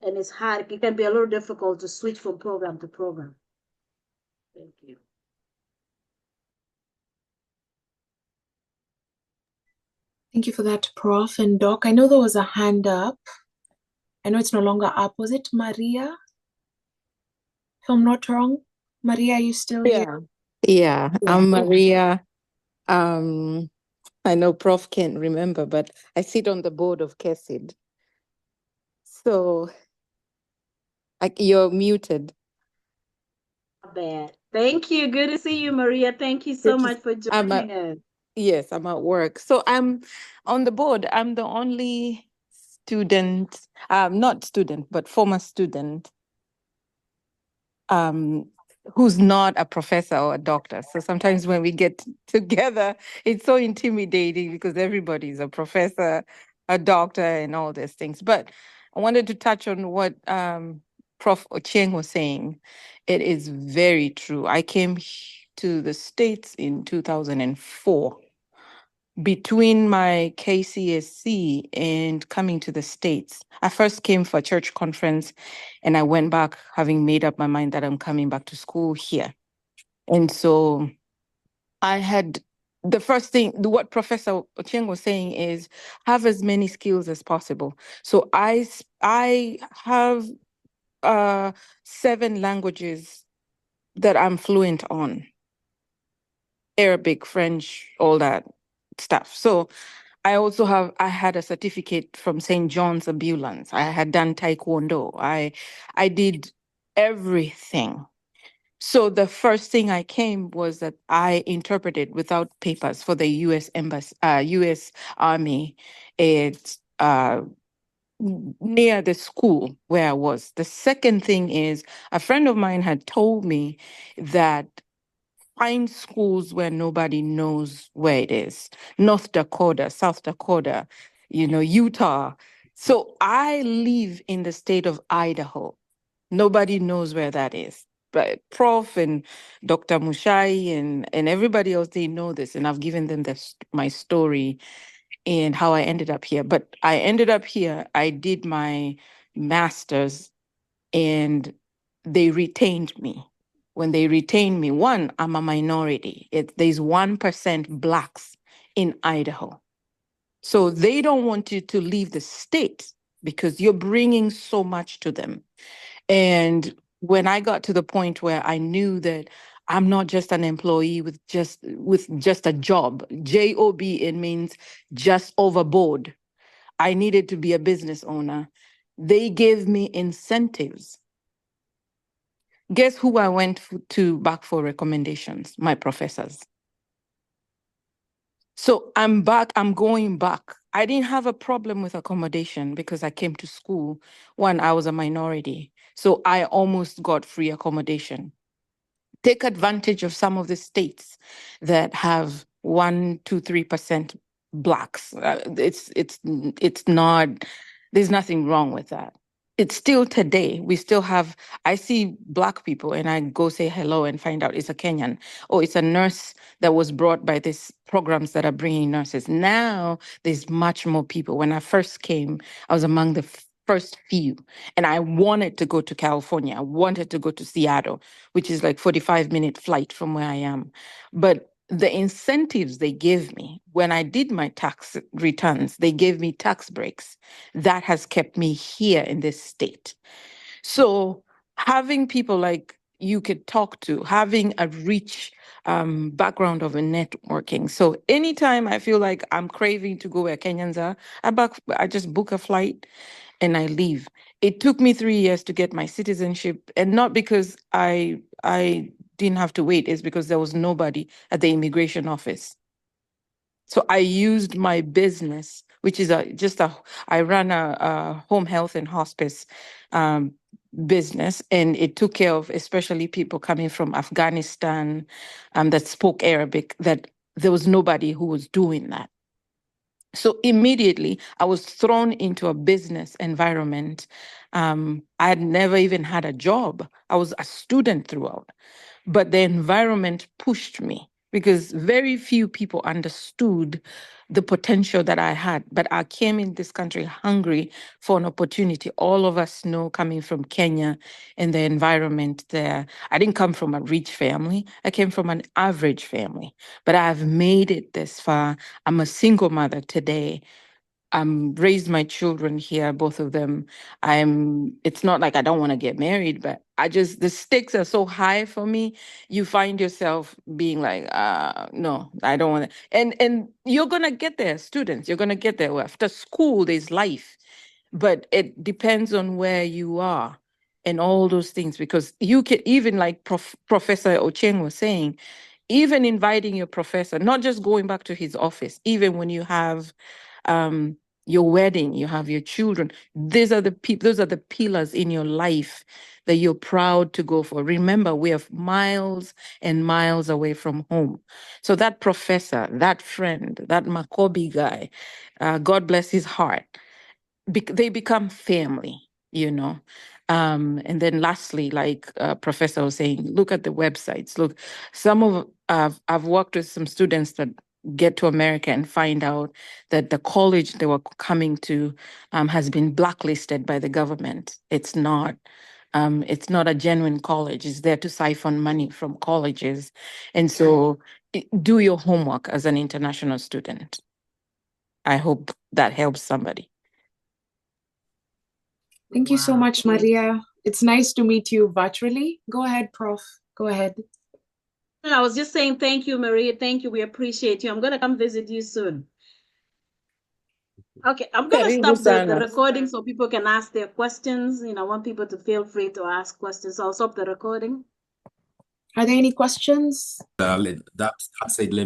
and it's hard. It can be a little difficult to switch from program to program. Thank you. Thank you for that, Prof. And Doc. I know there was a hand up. I know it's no longer up. Was it Maria? If I'm not wrong. Maria, are you still here? Yeah, I'm Maria. I know Prof can't remember, but I sit on the board of Kesid. So you're muted. Not bad. Thank you. Good to see you, Maria. Thank you so much for joining us. Yes, I'm at work. So I'm on the board. I'm the only student, not student, but former student, who's not a professor or a doctor. So sometimes when we get together, it's so intimidating because everybody's a professor, a doctor, and all these things. But I wanted to touch on what Prof. Ochieng was saying. It is very true. I came to the States in 2004. Between my KCSC and coming to the States, I first came for a church conference and I went back having made up my mind that I'm coming back to school here. And so I had the first thing, what Professor Ochieng was saying is have as many skills as possible. So I have 7 languages that I'm fluent on. Arabic, French, all that stuff. So I had a certificate from St. John's Ambulance. I had done Taekwondo. I did everything. So the first thing I came was that I interpreted without papers for the U.S. Embassy, U.S. Army. It's near the school where I was. The second thing is a friend of mine had told me that find schools where nobody knows where it is. North Dakota, South Dakota, Utah. So I live in the state of Idaho. Nobody knows where that is. But Prof and Dr. Mushai and everybody else, they know this. And I've given them my story and how I ended up here. But I ended up here, I did my master's and they retained me. When they retained me, one, I'm a minority. There's 1% Blacks in Idaho. So they don't want you to leave the state because you're bringing so much to them. And when I got to the point where I knew that I'm not just an employee with just a job, JOB, it means just overboard. I needed to be a business owner. They gave me incentives. Guess who I went to back for recommendations? My professors. So I'm back, I'm going back. I didn't have a problem with accommodation because I came to school. One, I was a minority. So I almost got free accommodation. Take advantage of some of the states that have 1%, 2%, 3% Blacks. It's not, there's nothing wrong with that. It's still today, I see Black people and I go say hello and find out it's a Kenyan or it's a nurse that was brought by these programs that are bringing nurses. Now there's much more people. When I first came, I was among the first few. And I wanted to go to California. I wanted to go to Seattle, which is like 45-minute flight from where I am. But the incentives they gave me when I did my tax returns, they gave me tax breaks. That has kept me here in this state. So having people like you could talk to, having a rich background of a networking. So anytime I feel like I'm craving to go where Kenyans are, I just book a flight and I leave. It took me 3 years to get my citizenship, and not because I didn't have to wait, it's because there was nobody at the immigration office. So I used my business, which is I ran a home health and hospice business, and it took care of especially people coming from Afghanistan that spoke Arabic, that there was nobody who was doing that. So immediately I was thrown into a business environment. I had never even had a job. I was a student throughout, but the environment pushed me because very few people understood the potential that I had. But I came in this country hungry for an opportunity. All of us know, coming from Kenya and the environment there, I didn't come from a rich family. I came from an average family, but I've made it this far. I'm a single mother today. Raised my children here, both of them. It's not like I don't want to get married, but the stakes are so high for me. You find yourself being like, no, I don't want to. And you're going to get there, students, you're going to get there. After school, there's life, but it depends on where you are and all those things, because you can, even like Professor Ochieng was saying, even inviting your professor, not just going back to his office, even when you have your wedding, you have your children. Those are the pillars in your life that you're proud to go for. Remember, we are miles and miles away from home. So that professor, that friend, that Makobi guy, God bless his heart, they become family, you know. And then lastly, like Professor was saying, look at the websites. Look, I've worked with some students that get to America and find out that the college they were coming to has been blacklisted by the government. It's not a genuine college. It's there to siphon money from colleges. And so do your homework as an international student. I hope that helps somebody. Thank you so much, Maria. It's nice to meet you virtually. Go ahead, Prof. Go ahead. I was just saying thank you, Maria. Thank you. We appreciate you. I'm going to come visit you soon. Okay, I'm going to stop the recording so people can ask their questions. I want people to feel free to ask questions. So I'll stop the recording. Are there any questions? That said, let me